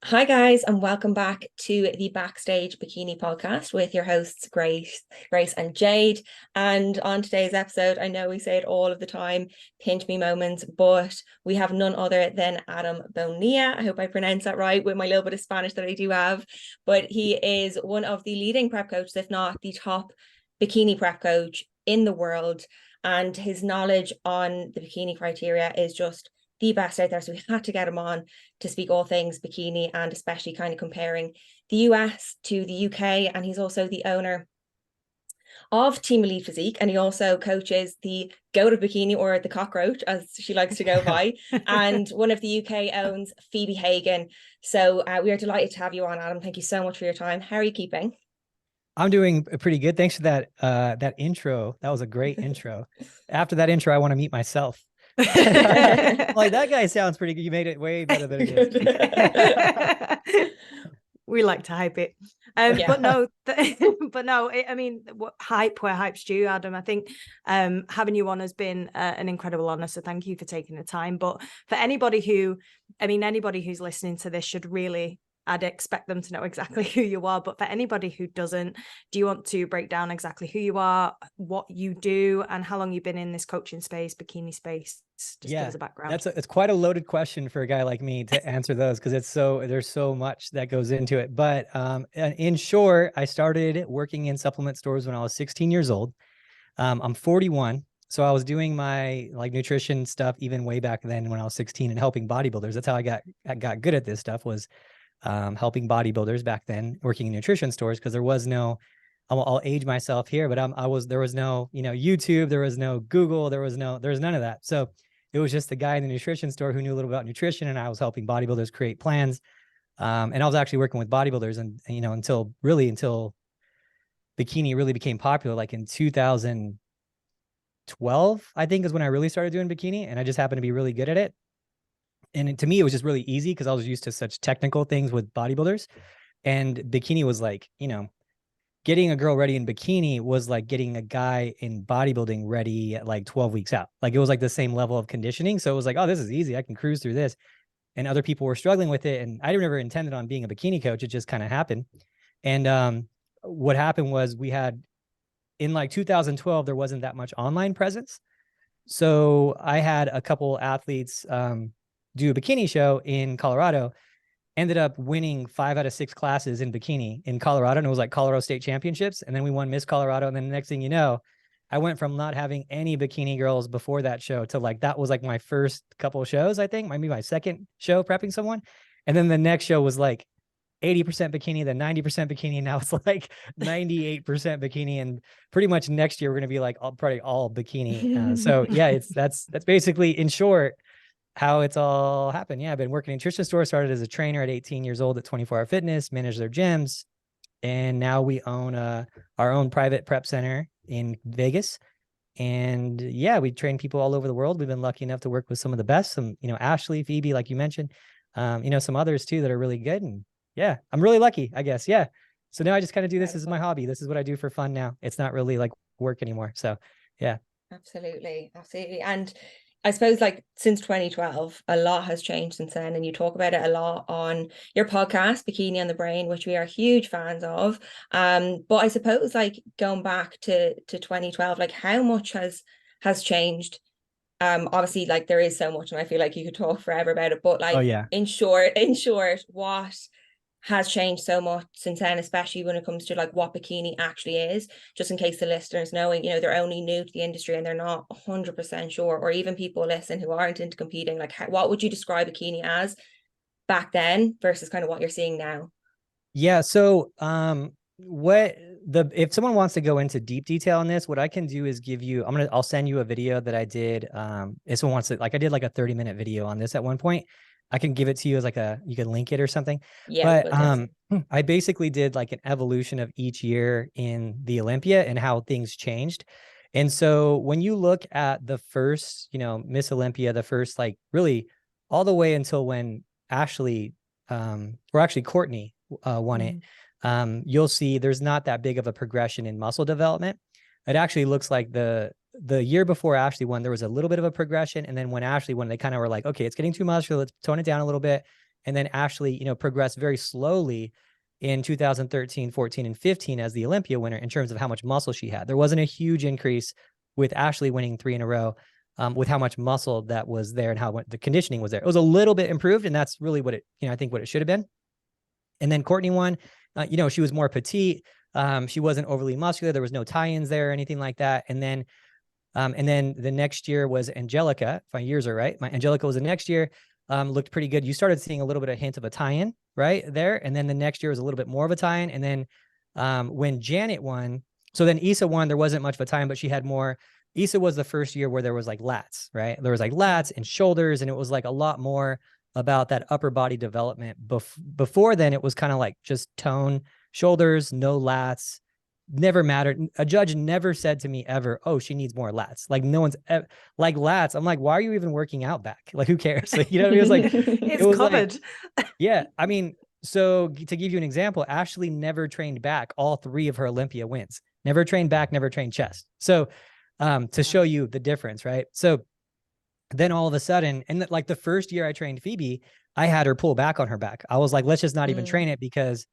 Hi guys, and welcome back to the Backstage Bikini podcast with your hosts Grace and Jade. And on today's episode, I know we say it all of the time, pinch me moments, but we have none other than Adam Bonilla. I hope I pronounced that right with my little bit of Spanish that I do have. But he is one of the leading prep coaches, if not the top bikini prep coach in the world. And his knowledge on the bikini criteria is just the best out there. So we had to get him on to speak all things bikini and especially kind of comparing the US to the UK. And he's also the owner of Team Elite Physique, and he also coaches the goat of bikini, or the cockroach as she likes to go by, and one of the UK owns Phoebe Hagen. So we are delighted to have you on, Adam. Thank you so much for your time. How are you keeping? I'm doing pretty good. Thanks for that intro. That was a great intro. After that intro, I want to meet myself. Like, that guy sounds pretty good. You made it way better than it is. We like to hype it. But no, I mean, where hype's due, Adam. I think having you on has been an incredible honor. So thank you for taking the time. But for anybody who's listening to this should really, I'd expect them to know exactly who you are. But for anybody who doesn't, do you want to break down exactly who you are, what you do, and how long you've been in this coaching space, bikini space? Just give us a background. It's quite a loaded question for a guy like me to answer those, because there's so much that goes into it. But in short, I started working in supplement stores when I was 16 years old. I'm 41. So I was doing my nutrition stuff even way back then when I was 16 and helping bodybuilders. That's how I got good at this stuff, was helping bodybuilders back then, working in nutrition stores, because there was no, I'll age myself here, but there was no, YouTube, there was no Google, there was none of that. So it was just the guy in the nutrition store who knew a little about nutrition, and I was helping bodybuilders create plans. And I was actually working with bodybuilders, and until bikini really became popular, like in 2012, I think, is when I really started doing bikini, and I just happened to be really good at it. And to me, it was just really easy because I was used to such technical things with bodybuilders. And bikini was like, getting a girl ready in bikini was like getting a guy in bodybuilding ready at like 12 weeks out. Like, it was like the same level of conditioning. So it was like, oh, this is easy. I can cruise through this. And other people were struggling with it. And I never intended on being a bikini coach. It just kind of happened. And what happened was, we had, in like 2012, there wasn't that much online presence. So I had a couple athletes do a bikini show in Colorado, ended up winning 5 out of 6 classes in bikini in Colorado. And it was like Colorado State Championships. And then we won Miss Colorado. And then the next thing you know, I went from not having any bikini girls before that show to that was like my first couple of shows, I think, maybe my second show prepping someone. And then the next show was like 80% bikini, then 90% bikini. And now it's like 98% bikini. And pretty much next year, we're going to be like probably all bikini. So yeah, that's basically, in short, how it's all happened. Yeah, I've been working in nutrition store, started as a trainer at 18 years old at 24 Hour Fitness, managed their gyms. And now we own our own private prep center in Vegas. And yeah, we train people all over the world. We've been lucky enough to work with some of the best, some, Ashley, Phoebe, like you mentioned, some others too that are really good. And yeah, I'm really lucky, I guess. Yeah. So now I just kind of do this as my hobby. This is what I do for fun now. It's not really like work anymore. So yeah. Absolutely. And I suppose since 2012, a lot has changed since then. And you talk about it a lot on your podcast, Bikini on the Brain, which we are huge fans of. But I suppose going back to 2012, how much has changed? Obviously, there is so much, and I feel like you could talk forever about it. But oh, yeah. in short, what has changed so much since then, especially when it comes to what bikini actually is, just in case the listeners knowing, they're only new to the industry and they're not 100% sure, or even people listen who aren't into competing, what would you describe bikini as back then versus kind of what you're seeing now? Yeah. So if someone wants to go into deep detail on this, what I can do is give you, I'll send you a video that I did. If someone wants to, I did a 30-minute video on this at one point. I can give it to you as you can link it or something. Yeah. But I basically did an evolution of each year in the Olympia and how things changed. And so when you look at the first, Miss Olympia, the first, really all the way until when Ashley, or actually Courtney won it, you'll see there's not that big of a progression in muscle development. It actually looks like the year before Ashley won, there was a little bit of a progression. And then when Ashley won, they kind of were like, okay, it's getting too much, so let's tone it down a little bit. And then Ashley, progressed very slowly in 2013, 14, and 15 as the Olympia winner in terms of how much muscle she had. There wasn't a huge increase with Ashley winning 3 in a row with how much muscle that was there and how the conditioning was there. It was a little bit improved, and that's really what it, I think what it should have been. And then Courtney won, she was more petite. She wasn't overly muscular. There was no tie-ins there or anything like that. And then the next year was Angelica. If my years are right, Angelica was the next year. Looked pretty good. You started seeing a little bit of hint of a tie-in right there. And then the next year was a little bit more of a tie-in. And then when Janet won, so then Issa won, there wasn't much of a tie-in, but she had more. Issa was the first year where there was like lats, right? There was like lats and shoulders, and it was like a lot more about that upper body development. Before then, it was kind of like just tone, shoulders, no lats. Never mattered. A judge never said to me ever, "Oh, she needs more lats." Like no one's like lats. I'm like, why are you even working out back? Like, who cares? Like, it was like it's it was covered. Like, yeah, I mean, so to give you an example, Ashley never trained back all 3 of her Olympia wins. Never trained back, never trained chest. So to show you the difference, right? So then all of a sudden, and like the first year I trained Phoebe, I had her pull back on her back. I was like, let's just not even train it, because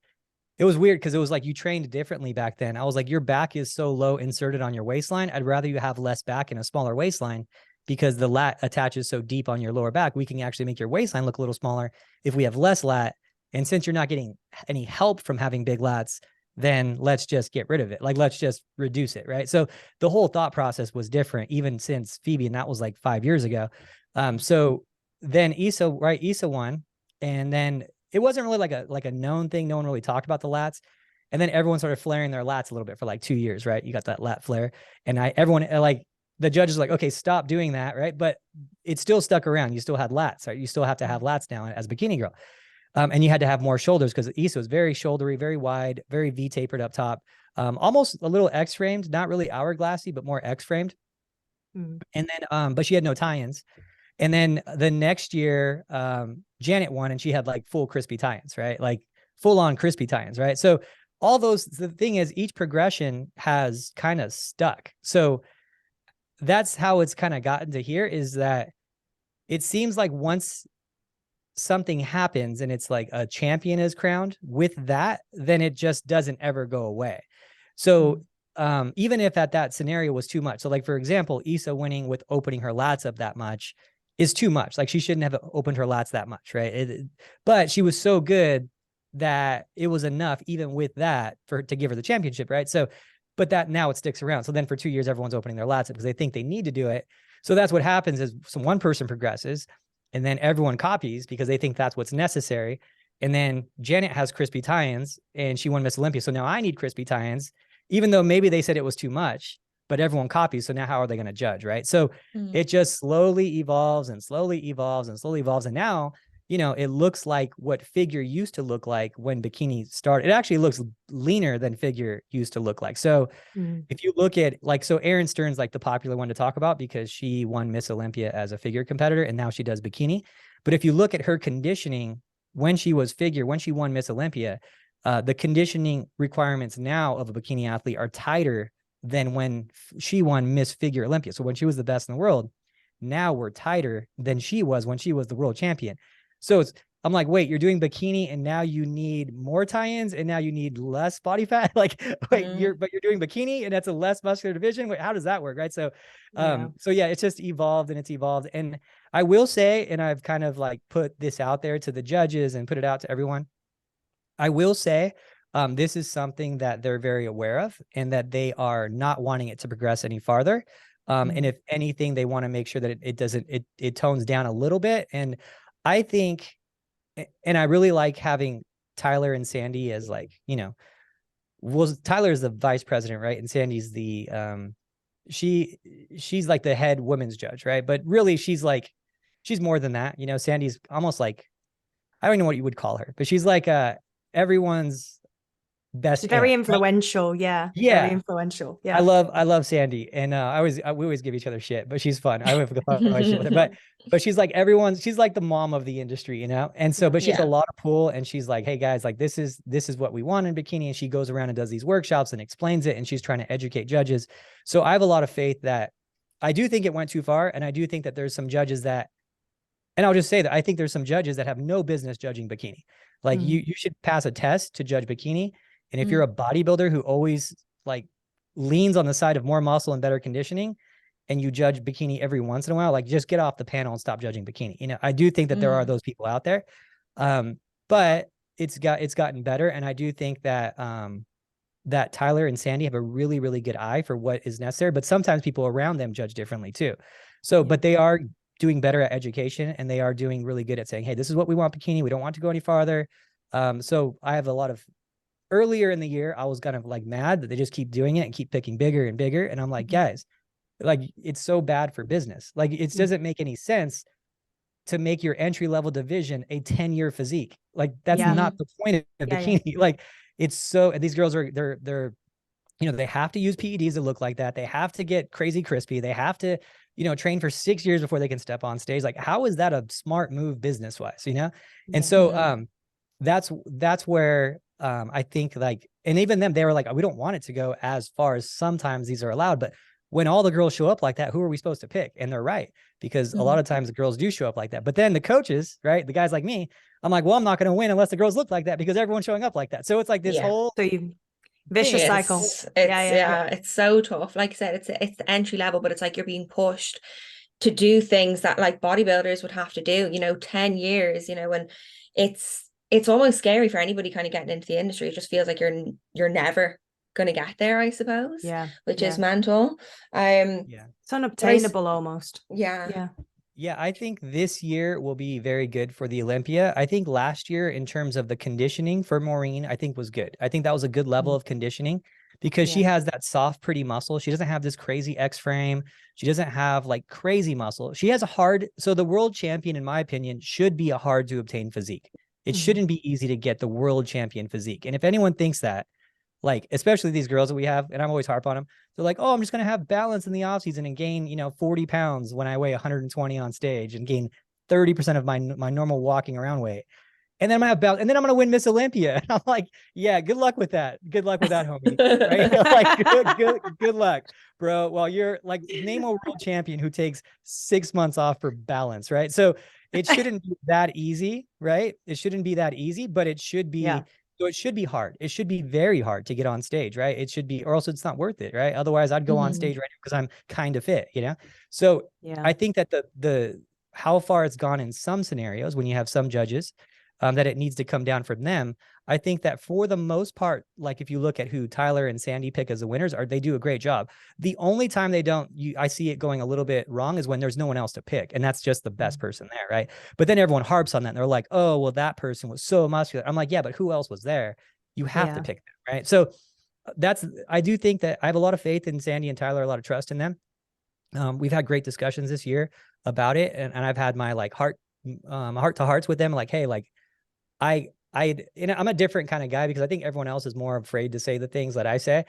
it was weird, because it was like you trained differently back then. I was like, your back is so low inserted on your waistline. I'd rather you have less back and a smaller waistline, because the lat attaches so deep on your lower back. We can actually make your waistline look a little smaller if we have less lat. And since you're not getting any help from having big lats, then let's just get rid of it. Like, let's just reduce it, right? So the whole thought process was different, even since Phoebe, and that was like 5 years ago. So then Issa won, and then it wasn't really like a known thing. No one really talked about the lats. And then everyone started flaring their lats a little bit for like 2 years, right? You got that lat flare. And everyone, like, the judge is like, okay, stop doing that, right? But it still stuck around. You still had lats, right? You still have to have lats now as a bikini girl. And you had to have more shoulders, because Issa was very shouldery, very wide, very V-tapered up top, almost a little X-framed, not really hourglassy, but more X-framed. And then, but she had no tie-ins. And then the next year, Janet won, and she had like full crispy tie-ins, right? Like full on crispy tie-ins, right? So all those, the thing is, each progression has kind of stuck. So that's how it's kind of gotten to here, is that it seems like once something happens and it's like a champion is crowned with that, then it just doesn't ever go away. So even if that scenario was too much, so like, for example, Issa winning with opening her lats up that much is too much. Like, she shouldn't have opened her lats that much, right? But she was so good that it was enough, even with that, to give her the championship, right? So, but that now it sticks around. So then for 2 years, everyone's opening their lats up because they think they need to do it. So that's what happens, is one person progresses, and then everyone copies because they think that's what's necessary. And then Janet has crispy tie-ins, and she won Miss Olympia. So now I need crispy tie-ins, even though maybe they said it was too much, but everyone copies. So now how are they going to judge, right? So it just slowly evolves and slowly evolves and slowly evolves. And now, it looks like what figure used to look like when bikini started. It actually looks leaner than figure used to look like. So if you look at, like, so Erin Stern's like the popular one to talk about, because she won Miss Olympia as a figure competitor, and now she does bikini. But if you look at her conditioning when she was figure, when she won Miss Olympia, the conditioning requirements now of a bikini athlete are tighter than when she won Miss Figure Olympia. So when she was the best in the world, now we're tighter than she was when she was the world champion. So I'm like, wait, you're doing bikini and now you need more tie-ins and now you need less body fat. Like, wait, you're doing bikini and that's a less muscular division. Wait, how does that work? Right. So, it's just evolved and it's evolved. And I will say, and I've kind of like put this out there to the judges and put it out to everyone. I will say, this is something that they're very aware of, and that they are not wanting it to progress any farther. And if anything, they want to make sure that it tones down a little bit. And I think, and I really like having Tyler and Sandy as, like, Tyler is the vice president, right? And Sandy's the, she's like the head women's judge, right? But really she's more than that. Sandy's almost like, I don't know what you would call her, but she's like, everyone's best. She's very aunt, influential. Right? Yeah. Very influential. Yeah. I love Sandy. And we always give each other shit, but she's fun. I have a fun relationship with her, but she's like she's like the mom of the industry, And so, but she's a lot of pull, and she's like, hey guys, like this is what we want in bikini. And she goes around and does these workshops and explains it, and she's trying to educate judges. So I have a lot of faith that I do think it went too far. And I do think that there's some judges that And I'll just say that I think there's some judges that have no business judging bikini. Like you should pass a test to judge bikini. And if you're a bodybuilder who always like leans on the side of more muscle and better conditioning, and you judge bikini every once in a while, like just get off the panel and stop judging bikini. You know, I do think that there are those people out there. But it's gotten better. And I do think that that Tyler and Sandy have a really, really good eye for what is necessary, but sometimes people around them judge differently too. So, but they are doing better at education, and they are doing really good at saying, hey, this is what we want bikini. We don't want to go any farther. So I have a lot of, earlier in the year, I was kind of like mad that they just keep doing it and keep picking bigger and bigger. And I'm like, guys, like it's so bad for business. Like it doesn't make any sense to make your entry level division a 10-year physique. Like that's not the point of bikini. Like it's so, these girls are, they're, you know, they have to use PEDs that look like that. They have to get crazy crispy. They have to, you know, train for 6 years before they can step on stage. Like, how is that a smart move business wise, you know? And so, that's where, I think like, and even them, they were like, oh, we don't want it to go as far as sometimes these are allowed, but when all the girls show up like that, who are we supposed to pick? And they're right, because a lot of times the girls do show up like that. But then the coaches, right, the guys like me, I'm like, well, I'm not going to win unless the girls look like that, because everyone's showing up like that. So it's like this whole vicious cycle. It's so tough. Like I said, it's the entry level, but it's like you're being pushed to do things that like bodybuilders would have to do, you know, 10 years, you know, and it's almost scary for anybody kind of getting into the industry. It just feels like you're never going to get there, I suppose. Which is mental. It's unobtainable almost. Yeah, I think this year will be very good for the Olympia. I think last year, in terms of the conditioning for Maureen, I think was good. I think that was a good level of conditioning, because she has that soft, pretty muscle. She doesn't have this crazy X frame. She doesn't have like crazy muscle. She has a hard, so the world champion, in my opinion, should be a hard to obtain physique. It shouldn't be easy to get the world champion physique. And if anyone thinks that, like, especially these girls that we have, and I'm always harp on them, they're like, oh, I'm just going to have balance in the off season and gain, you know, 40 pounds when I weigh 120 on stage, and gain 30% of my normal walking around weight. And then I'm going to have balance, and then I'm going to win Miss Olympia. And I'm like, yeah, good luck with that. Good luck with that, homie. Right? Like, good luck, bro. Well, you're like, name a world champion who takes 6 months off for balance, right? So it shouldn't be that easy, right? It shouldn't be that easy, but it should be. So it should be hard. It should be very hard to get on stage, right? It should be, or else it's not worth it, right? Otherwise, I'd go on stage right now because I'm kind of fit, you know? So I think that the how far it's gone in some scenarios, when you have some judges, that it needs to come down from them. I think that for the most part, like if you look at who Tyler and Sandy pick as the winners, they do a great job. The only time they don't, I see it going a little bit wrong is when there's no one else to pick, and that's just the best person there, right? But then everyone harps on that, and they're like, oh, well, that person was so muscular. I'm like, yeah, but who else was there? You have to pick them, right? So I do think that I have a lot of faith in Sandy and Tyler, a lot of trust in them. We've had great discussions this year about it, and I've had my like heart to hearts with them, like, hey, like you know, I'm a different kind of guy, because I think everyone else is more afraid to say the things that I say,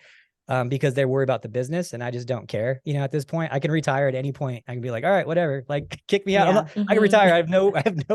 because they're worried about the business, and I just don't care. You know, at this point, I can retire at any point. I can be like, all right, whatever, like kick me out. I can retire. I have no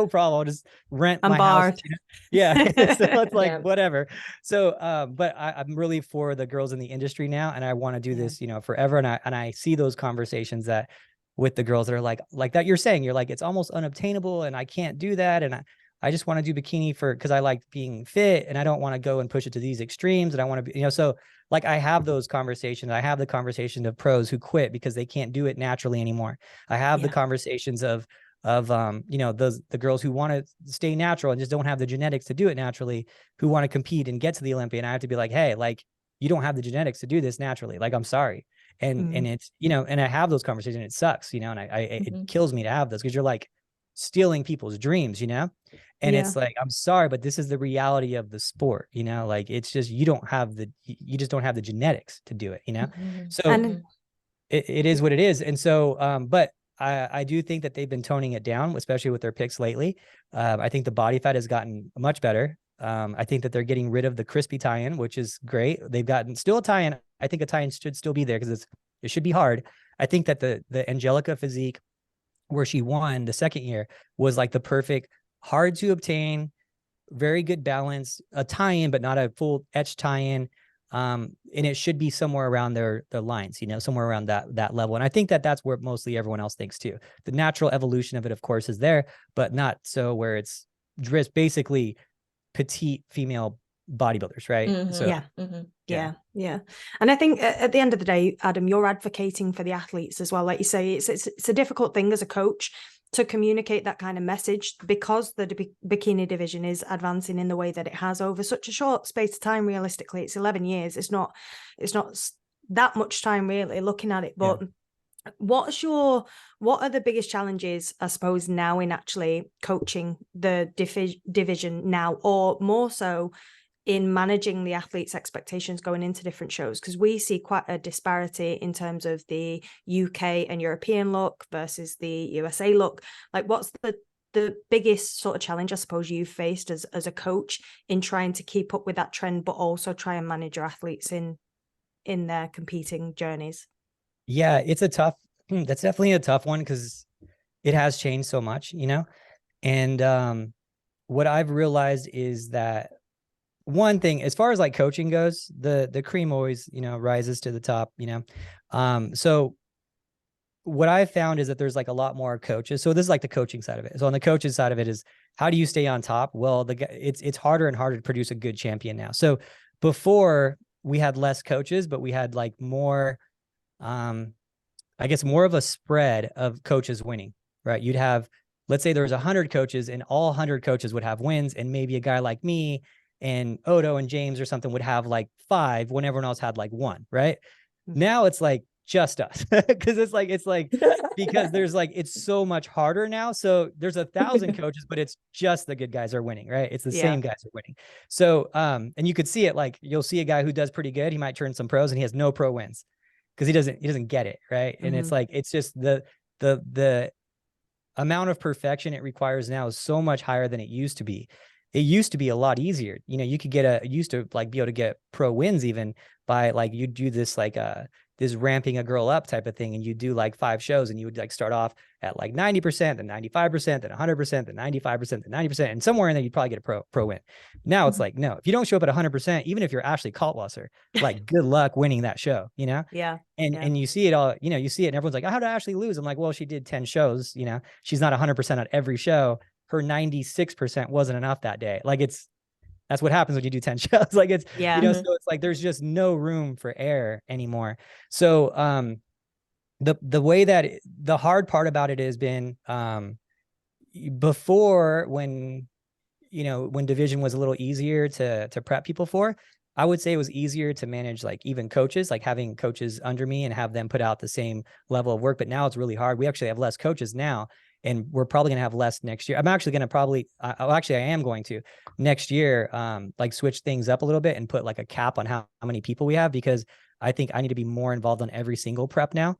problem. I'll just rent my house. You know? Yeah. So it's like, whatever. So, but I'm really for the girls in the industry now, and I want to do this, you know, forever. And I see those conversations that with the girls that are like that you're saying, you're like, it's almost unobtainable, and I can't do that. And I just want to do bikini because I like being fit, and I don't want to go and push it to these extremes. And I want to be, you know, so like I have those conversations. I have the conversation of pros who quit because they can't do it naturally anymore. I have the conversations of you know, the girls who want to stay natural and just don't have the genetics to do it naturally, who want to compete and get to the Olympia. And I have to be like, hey, like, you don't have the genetics to do this naturally. Like, I'm sorry. And it's, you know, and I have those conversations, and it sucks, you know, and it kills me to have those, because you're like stealing people's dreams, you know? And it's like, I'm sorry, but this is the reality of the sport, you know, like, it's just, you just don't have the genetics to do it, you know? So it is what it is. And so, but I do think that they've been toning it down, especially with their picks lately. I think the body fat has gotten much better. I think that they're getting rid of the crispy tie-in, which is great. They've gotten still a tie-in. I think a tie-in should still be there, because it should be hard. I think that the Angelica physique, where she won the second year, was like the perfect, hard to obtain, very good balance, a tie-in, but not a full etched tie-in. And it should be somewhere around their lines, somewhere around that level. And I think that's where mostly everyone else thinks too. The natural evolution of it, of course, is there, but not so where it's just basically petite female bodybuilders, right? So yeah. And I think at the end of the day, Adam, you're advocating for the athletes as well. Like you say, it's a difficult thing as a coach to communicate that kind of message, because the bikini division is advancing in the way that it has over such a short space of time. Realistically, it's 11 years. It's not that much time really looking at it. But what are the biggest challenges, I suppose, now in actually coaching the division now, or more so in managing the athletes' expectations going into different shows? Because we see quite a disparity in terms of the UK and European look versus the USA look. Like, what's the biggest sort of challenge, I suppose, you've faced as a coach in trying to keep up with that trend, but also try and manage your athletes in their competing journeys? Yeah, that's definitely a tough one, because it has changed so much, and what I've realized is that one thing, as far as like coaching goes, the cream always, rises to the top, so what I've found is that there's like a lot more coaches. So this is like the coaching side of it. So on the coaching side of it is, how do you stay on top? Well, it's harder and harder to produce a good champion now. So before, we had less coaches, but we had like more, I guess, more of a spread of coaches winning, right? You'd have, let's say there was 100 coaches, and all 100 coaches would have wins, and maybe a guy like me and Odo and James or something would have like 5 when everyone else had like 1, right? Now it's like just us, because it's like because there's like, it's so much harder now. So there's 1,000 coaches, but it's just the good guys are winning, right? It's the same guys are winning. So and you could see it, like you'll see a guy who does pretty good, he might turn some pros and he has no pro wins, because he doesn't get it, right? And it's like, it's just the amount of perfection it requires now is so much higher than it used to be. It used to be a lot easier. You could used to like be able to get pro wins even by like, you do this like this ramping a girl up type of thing, and you do like 5 shows, and you would like start off at like 90%, then 95%, then 100%, then 95%, then 90%, and somewhere in there you'd probably get a pro win. Now it's like, no, if you don't show up at 100%, even if you're Ashley Kaltwasser, like good luck winning that show, And you see it all, you see it, and everyone's like, oh, how did Ashley lose? I'm like, well, she did 10 shows, she's not 100% on every show. Her 96% wasn't enough that day. Like, that's what happens when you do 10 shows. Like, it's, so it's like, there's just no room for error anymore. So, the way that the hard part about it has been, before, when division was a little easier to prep people for, I would say it was easier to manage like even coaches, like having coaches under me and have them put out the same level of work. But now it's really hard. We actually have less coaches now, and we're probably going to have less next year. I'm actually going to I am going to next year, like switch things up a little bit and put like a cap on how many people we have, because I think I need to be more involved on every single prep now.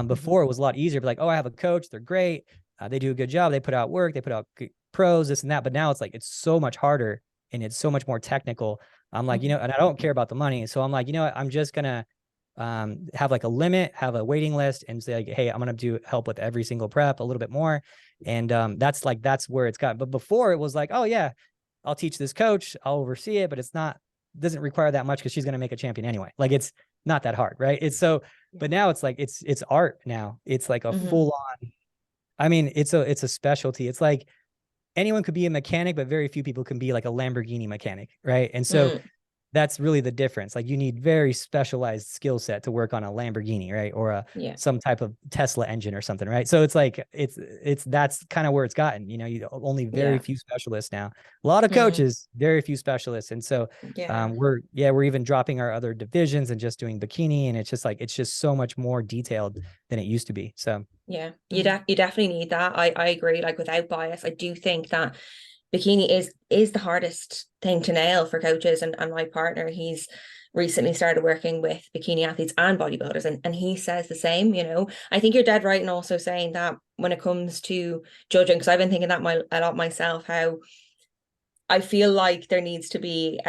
Before it was a lot easier, but like, oh, I have a coach, they're great. They do a good job. They put out work, they put out pros, this and that. But now it's like, it's so much harder and it's so much more technical. I'm like, and I don't care about the money. So I'm like, I'm just going to have like a limit, have a waiting list, and say like, hey, I'm going to help with every single prep a little bit more. And that's where it's got. But before it was like, oh yeah, I'll teach this coach, I'll oversee it, but doesn't require that much, because she's going to make a champion anyway. Like, it's not that hard, right? It's so, but now it's like, it's art now. It's like a full on, I mean, it's a specialty. It's like anyone could be a mechanic, but very few people can be like a Lamborghini mechanic, right? And so that's really the difference. Like, you need very specialized skill set to work on a Lamborghini, right? Or some type of Tesla engine or something, right? So it's like, that's kind of where it's gotten, you only very few specialists now, a lot of coaches, very few specialists. And so we're even dropping our other divisions and just doing bikini. And it's just like, it's just so much more detailed than it used to be. So yeah, you definitely need that. I agree. Like, without bias, I do think that bikini is the hardest thing to nail for coaches, and my partner, he's recently started working with bikini athletes and bodybuilders, and he says the same. I think you're dead right in also saying that when it comes to judging, because I've been thinking that a lot myself, how I feel like there needs to be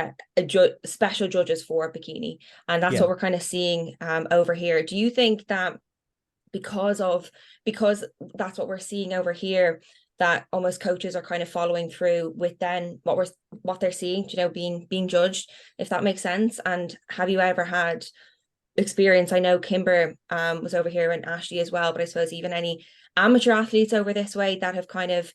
special judges for bikini, and that's what we're kind of seeing over here. Do you think that because that's what we're seeing over here, that almost coaches are kind of following through with then what they're seeing, you know, being judged, if that makes sense. And have you ever had experience? I know Kimber was over here and Ashley as well, but I suppose even any amateur athletes over this way that have kind of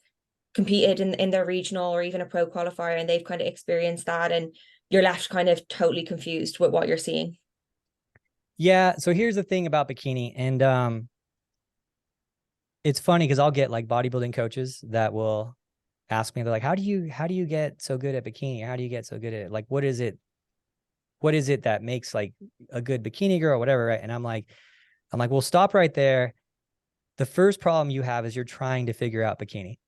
competed in their regional or even a pro qualifier, and they've kind of experienced that, and you're left kind of totally confused with what you're seeing. Yeah. So here's the thing about bikini, and it's funny because I'll get like bodybuilding coaches that will ask me, they're like, how do you get so good at bikini? How do you get so good at it? Like, what is it that makes like a good bikini girl or whatever, right? And I'm like, well, stop right there. The first problem you have is you're trying to figure out bikini.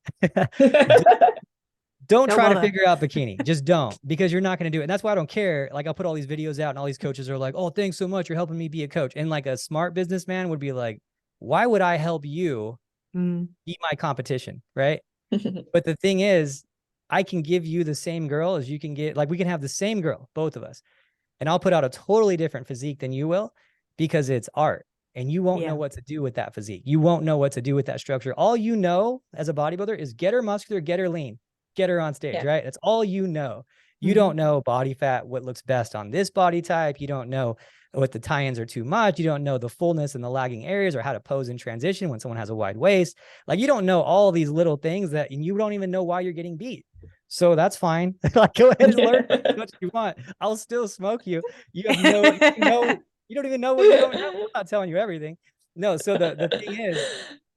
Don't try to figure out bikini. Just don't, because you're not going to do it. And that's why I don't care. Like, I'll put all these videos out and all these coaches are like, oh, thanks so much, you're helping me be a coach. And like a smart businessman would be like, why would I help you beat my competition, right? But the thing is, I can give you the same girl as you can get. Like, we can have the same girl, both of us, and I'll put out a totally different physique than you will, because it's art. And you won't know what to do with that physique. You won't know what to do with that structure. All you know as a bodybuilder is get her muscular, get her lean, get her on stage, right? That's all you know. You don't know body fat, what looks best on this body type. You don't know what the tie-ins are too much. You don't know the fullness and the lagging areas, or how to pose in transition when someone has a wide waist. Like, you don't know all these little things that, and you don't even know why you're getting beat. So that's fine. Like, go ahead and learn as much as you want. I'll still smoke you. You have you don't even know what you don't know. I'm not telling you everything. No. So the thing is,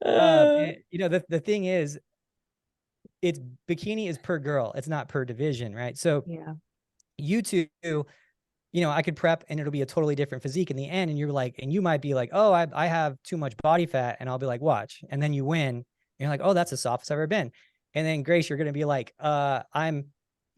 the thing is, it's bikini is per girl. It's not per division, right? So you two, I could prep and it'll be a totally different physique in the end. And you're like, and you might be like, oh, I have too much body fat. And I'll be like, watch. And then you win. And you're like, oh, that's the softest I've ever been. And then Grace, you're going to be like, I'm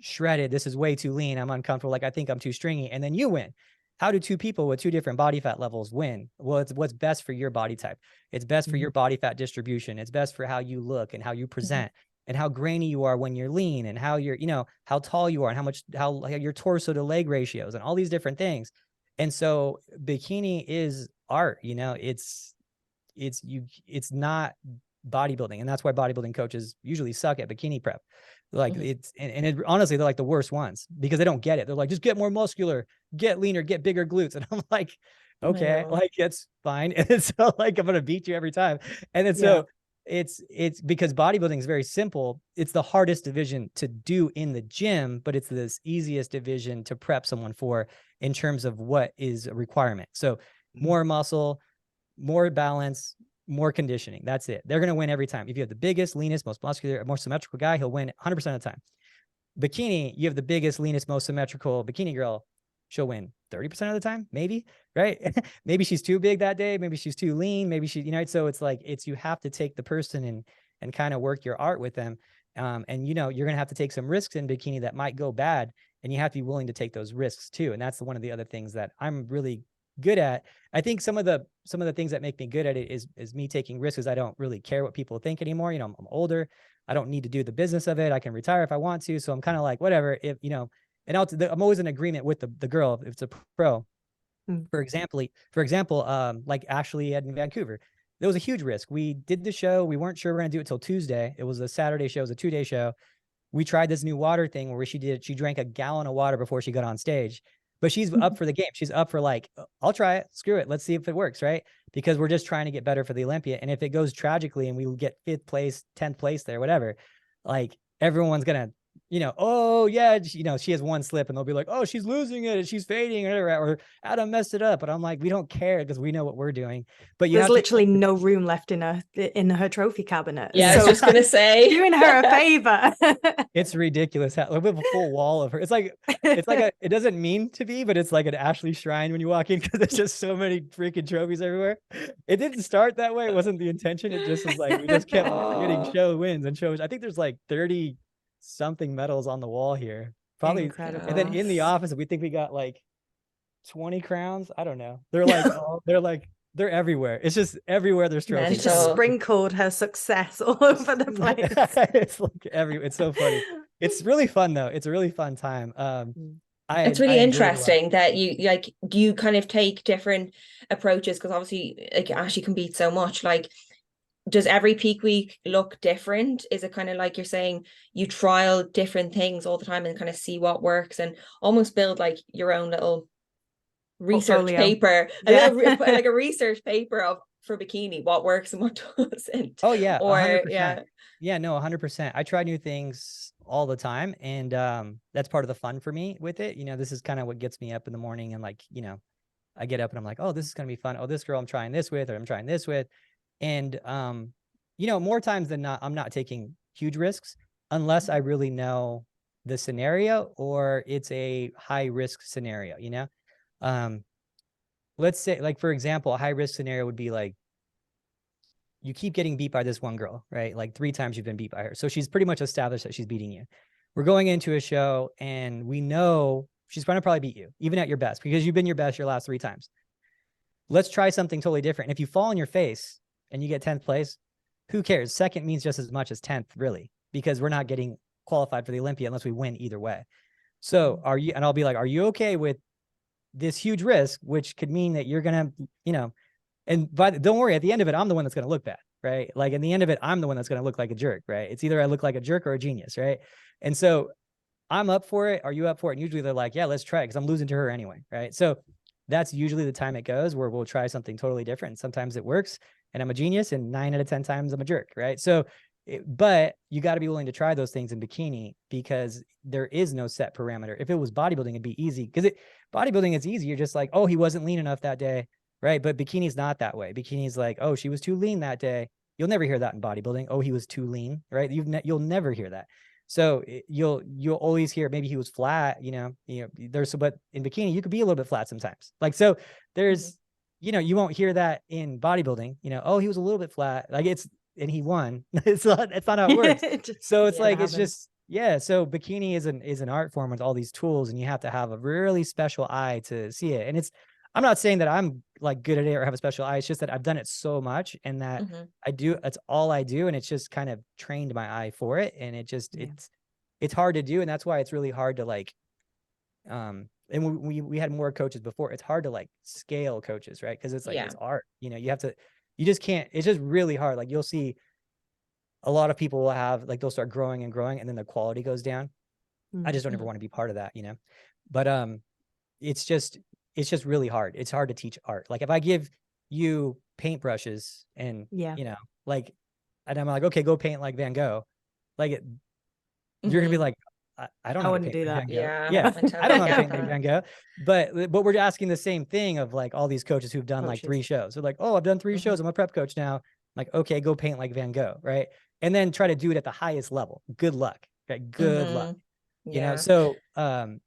shredded. This is way too lean. I'm uncomfortable. Like, I think I'm too stringy. And then you win. How do two people with two different body fat levels win? Well, it's what's best for your body type. It's best for your body fat distribution. It's best for how you look and how you present and how grainy you are when you're lean, and how you're, how tall you are, and how your torso to leg ratios and all these different things. And so bikini is art, it's not bodybuilding. And that's why bodybuilding coaches usually suck at bikini prep. Like honestly, they're like the worst ones, because they don't get it. They're like, just get more muscular, get leaner, get bigger glutes. And I'm like, okay, like, it's fine. And so like, I'm going to beat you every time. And then so it's because bodybuilding is very simple. It's the hardest division to do in the gym, but it's this easiest division to prep someone for in terms of what is a requirement. So more muscle, more balance, more conditioning. That's it. They're going to win every time. If you have the biggest, leanest, most muscular, more symmetrical guy, he'll win 100% of the time. Bikini, you have the biggest, leanest, most symmetrical bikini girl, she'll win 30% of the time, maybe, right? Maybe she's too big that day. Maybe she's too lean. Maybe she, so it's like, you have to take the person and kind of work your art with them. And you're going to have to take some risks in bikini that might go bad, and you have to be willing to take those risks too. And that's one of the other things that I'm really good at. I think some of the things that make me good at it is me taking risks, because I don't really care what people think anymore. I'm older. I don't need to do the business of it. I can retire if I want to. So I'm kind of like, whatever, if, and I'm always in agreement with the girl if it's a pro. For example, like Ashley in Vancouver, there was a huge risk. We did the show. We weren't sure we're going to do it till Tuesday. It was a Saturday show. It was a 2-day show. We tried this new water thing where she drank a gallon of water before she got on stage. But she's up for the game. She's up for like, I'll try it. Screw it. Let's see if it works, right? Because we're just trying to get better for the Olympia. And if it goes tragically and we get 5th place, 10th place there, whatever, like everyone's going to, oh yeah, she has one slip and they'll be like, oh, she's losing it and she's fading or Adam messed it up. But I'm like, we don't care, because we know what we're doing. But there's literally no room left in her trophy cabinet. Yeah, so I was just gonna say, doing her a favor. It's ridiculous. We have a full wall of her. It's like it doesn't mean to be, but it's like an Ashley shrine when you walk in, because there's just so many freaking trophies everywhere. It didn't start that way. It wasn't the intention. It just was like, we just kept getting show wins and shows. I think there's like 30 something medals on the wall here, probably. Incredible. And then in the office, we think we got like 20 crowns. I don't know. They're like they're everywhere. It's just everywhere there's trophies. She just sprinkled her success all over the place. It's like it's so funny. It's really fun though. It's a really fun time. It's really interesting that you kind of take different approaches, because obviously like Ashley can beat so much. Like does every peak week look different? Is it kind of like you're saying you trial different things all the time and kind of see what works and almost build like your own little research portfolio paper, like a research paper for bikini, what works and what doesn't? Oh yeah, Or 100%. Yeah, no, 100%. I try new things all the time, and that's part of the fun for me with it. You know, this is kind of what gets me up in the morning, and like, you know, I get up and I'm like, oh, this is gonna be fun. Oh, this girl I'm trying this with, or I'm trying this with, and you know, more times than not, I'm not taking huge risks unless I really know the scenario or it's a high risk scenario. You know, let's say, like, for example, a high risk scenario would be like, you keep getting beat by this one girl, right? Like 3 times you've been beat by her. So she's pretty much established that she's beating you. We're going into a show and we know she's going to probably beat you, even at your best, because you've been your best your last 3 times. Let's try something totally different. And if you fall on your face and you get 10th place, who cares? Second means just as much as 10th, really, because we're not getting qualified for the Olympia unless we win either way. So are you, and I'll be like, are you okay with this huge risk, which could mean that you're going to, you know, and don't worry, at the end of it, I'm the one that's going to look bad, right? Like at the end of it, I'm the one that's going to look like a jerk, right? It's either I look like a jerk or a genius, right? And so I'm up for it. Are you up for it? And usually they're like, yeah, let's try it because I'm losing to her anyway, right? So that's usually the time it goes where we'll try something totally different. Sometimes it works and I'm a genius, and 9 out of 10 times I'm a jerk, right? So, but you got to be willing to try those things in bikini because there is no set parameter. If it was bodybuilding, it'd be easy because bodybuilding is easy. You're just like, oh, he wasn't lean enough that day. Right. But bikini's not that way. Bikini's like, oh, she was too lean that day. You'll never hear that in bodybuilding. Oh, he was too lean. Right. You'll never hear that. So you'll always hear maybe he was flat, you know, but in bikini, you could be a little bit flat sometimes. Like, so there's, you know, you won't hear that in bodybuilding, you know, oh, he was a little bit flat. Like and he won. It's not how it works. So it's like, it's just, yeah. So bikini is an art form with all these tools, and you have to have a really special eye to see it. And I'm not saying that I'm like good at it or have a special eye. It's just that I've done it so much and that it's all I do. And it's just kind of trained my eye for it. And it just, it's hard to do. And that's why it's really hard to like, and we had more coaches before. It's hard to like scale coaches, right? Cause it's like, it's art, you know, you just can't, it's just really hard. Like you'll see a lot of people will have, like, they'll start growing and growing and then the quality goes down. I just don't ever want to be part of that, you know? But, it's just really hard. It's hard to teach art. Like if I give you paintbrushes and, you know, like, and I'm like, okay, go paint like Van Gogh. Like you're gonna be like, I don't know how to paint like Van Gogh. Yeah. I don't know how to paint like Van Gogh. But we're asking the same thing of like all these coaches who've done like 3 shows. They're like, oh, I've done 3 shows. I'm a prep coach now. I'm like, okay, go paint like Van Gogh. Right. And then try to do it at the highest level. Good luck. Okay. Good luck. You know, so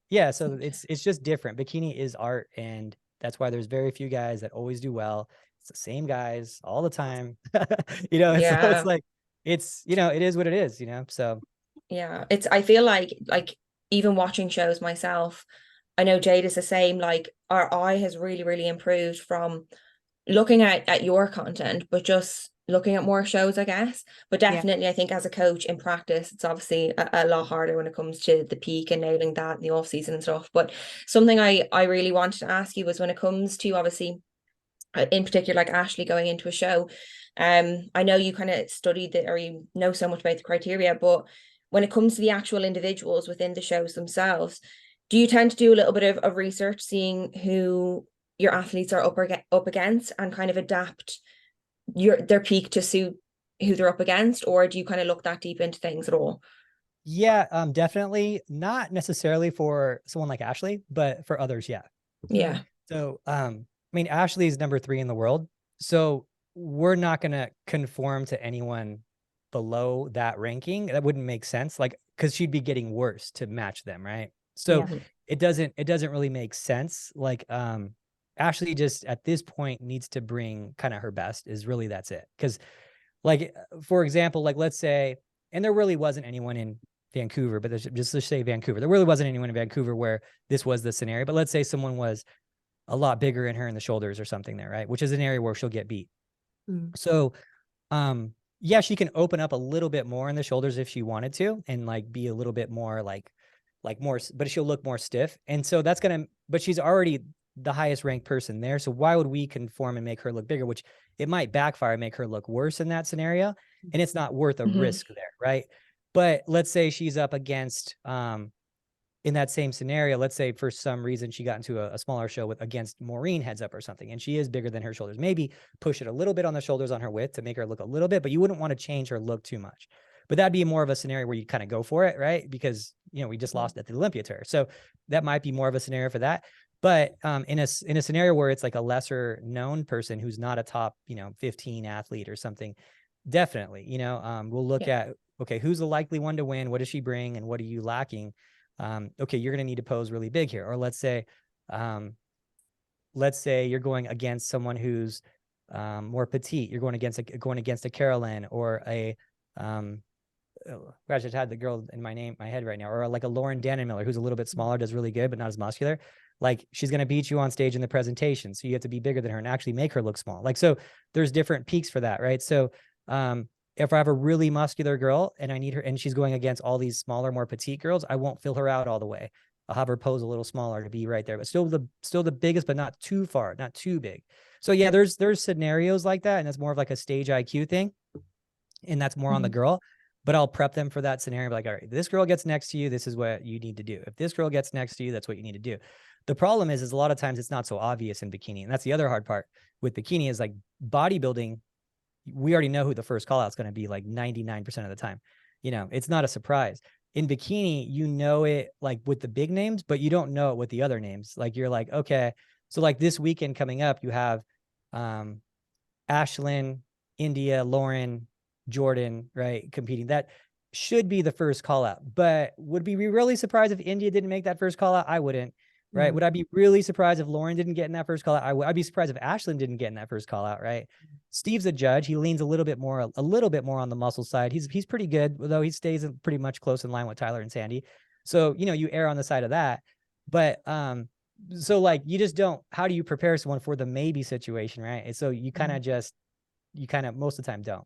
yeah, so it's just different. Bikini is art, and that's why there's very few guys that always do well. It's the same guys all the time. You know, so it's like, it's, you know, it is what it is, you know. So yeah, I feel like even watching shows myself, I know Jade is the same. Like our eye has really improved from looking at your content, but just looking at more shows, I guess. But definitely I think as a coach in practice, it's obviously a lot harder when it comes to the peak and nailing that in the off season and stuff. But something I really wanted to ask you was when it comes to, obviously, in particular, like Ashley going into a show, I know you kind of studied it, or you know so much about the criteria, but when it comes to the actual individuals within the shows themselves, do you tend to do a little bit of research, seeing who your athletes are up against and kind of adapt their peak to suit who they're up against? Or do you kind of look that deep into things at all? Yeah, definitely not necessarily for someone like Ashley, but for others. Yeah. So, I mean, Ashley's number 3 in the world. So we're not going to conform to anyone below that ranking. That wouldn't make sense. Like, cause she'd be getting worse to match them. Right. So it doesn't really make sense. Like, Ashley just at this point needs to bring kind of her best, is really, that's it. Cause like, for example, like let's say, and there really wasn't anyone in Vancouver, but just let's say Vancouver, there really wasn't anyone in Vancouver where this was the scenario, but let's say someone was a lot bigger in her in the shoulders or something there, right? Which is an area where she'll get beat. So, yeah, she can open up a little bit more in the shoulders if she wanted to, and like be a little bit more like more, but she'll look more stiff. And so that's but she's already the highest ranked person there. So why would we conform and make her look bigger, which it might backfire and make her look worse in that scenario. And it's not worth a risk there. Right. But let's say she's up against, in that same scenario, let's say for some reason she got into a smaller show against Maureen heads up or something, and she is bigger than her shoulders. Maybe push it a little bit on the shoulders on her width to make her look a little bit, but you wouldn't want to change her look too much. But that'd be more of a scenario where you kind of go for it, right? Because, you know, we just lost at the Olympia tour. So that might be more of a scenario for that. But in a scenario where it's like a lesser known person who's not a top, 15 athlete or something, definitely, we'll look at, okay, who's the likely one to win? What does she bring? And what are you lacking? Okay, you're going to need to pose really big here. Or let's say you're going against someone who's more petite. You're going against a Carolyn or a, gosh, I had the girl in my head right now, or like a Lauren Dannenmiller, who's a little bit smaller, does really good, but not as muscular. Like she's going to beat you on stage in the presentation. So you have to be bigger than her and actually make her look small. Like, so there's different peaks for that. Right. So, if I have a really muscular girl and I need her and she's going against all these smaller, more petite girls, I won't fill her out all the way. I'll have her pose a little smaller to be right there, but still the biggest, but not too far, not too big. So yeah, there's scenarios like that. And that's more of like a stage IQ thing. And that's more on the girl, but I'll prep them for that scenario. Like, all right, this girl gets next to you. This is what you need to do. If this girl gets next to you, that's what you need to do. The problem is a lot of times it's not so obvious in bikini. And that's the other hard part with bikini is like bodybuilding. We already know who the first call out is going to be like 99% of the time. It's not a surprise. In bikini, it like with the big names, but you don't know it with the other names. Like you're like, okay, so like this weekend coming up, you have Ashlyn, India, Lauren, Jordan, right, competing. That should be the first call out. But would we be really surprised if India didn't make that first call out? I wouldn't. Right. Would I be really surprised if Lauren didn't get in that first call out? I'd be surprised if Ashlyn didn't get in that first call out. Right. Steve's a judge. He leans a little bit more on the muscle side. He's pretty good, though he stays pretty much close in line with Tyler and Sandy. So, you err on the side of that. But so like you just don't, how do you prepare someone for the maybe situation? Right. And so you kind of most of the time don't,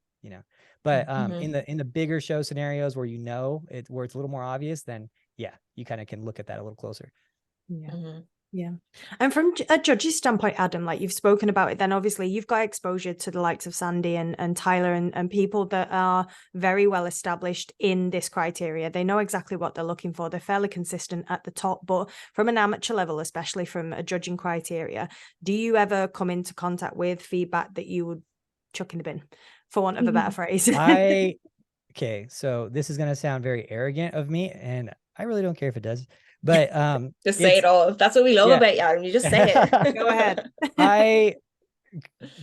but in the bigger show scenarios where where it's a little more obvious, then yeah, you kind of can look at that a little closer. Yeah. Yeah. And from a judge's standpoint, Adam, like you've spoken about it, then obviously you've got exposure to the likes of Sandy and Tyler and people that are very well established in this criteria. They know exactly what they're looking for. They're fairly consistent at the top, but from an amateur level, especially from a judging criteria, do you ever come into contact with feedback that you would chuck in the bin, for want of a better phrase? Okay, so this is going to sound very arrogant of me, and I really don't care if it does. But just say it all. That's what we love about you, Adam. You just say it. Go ahead.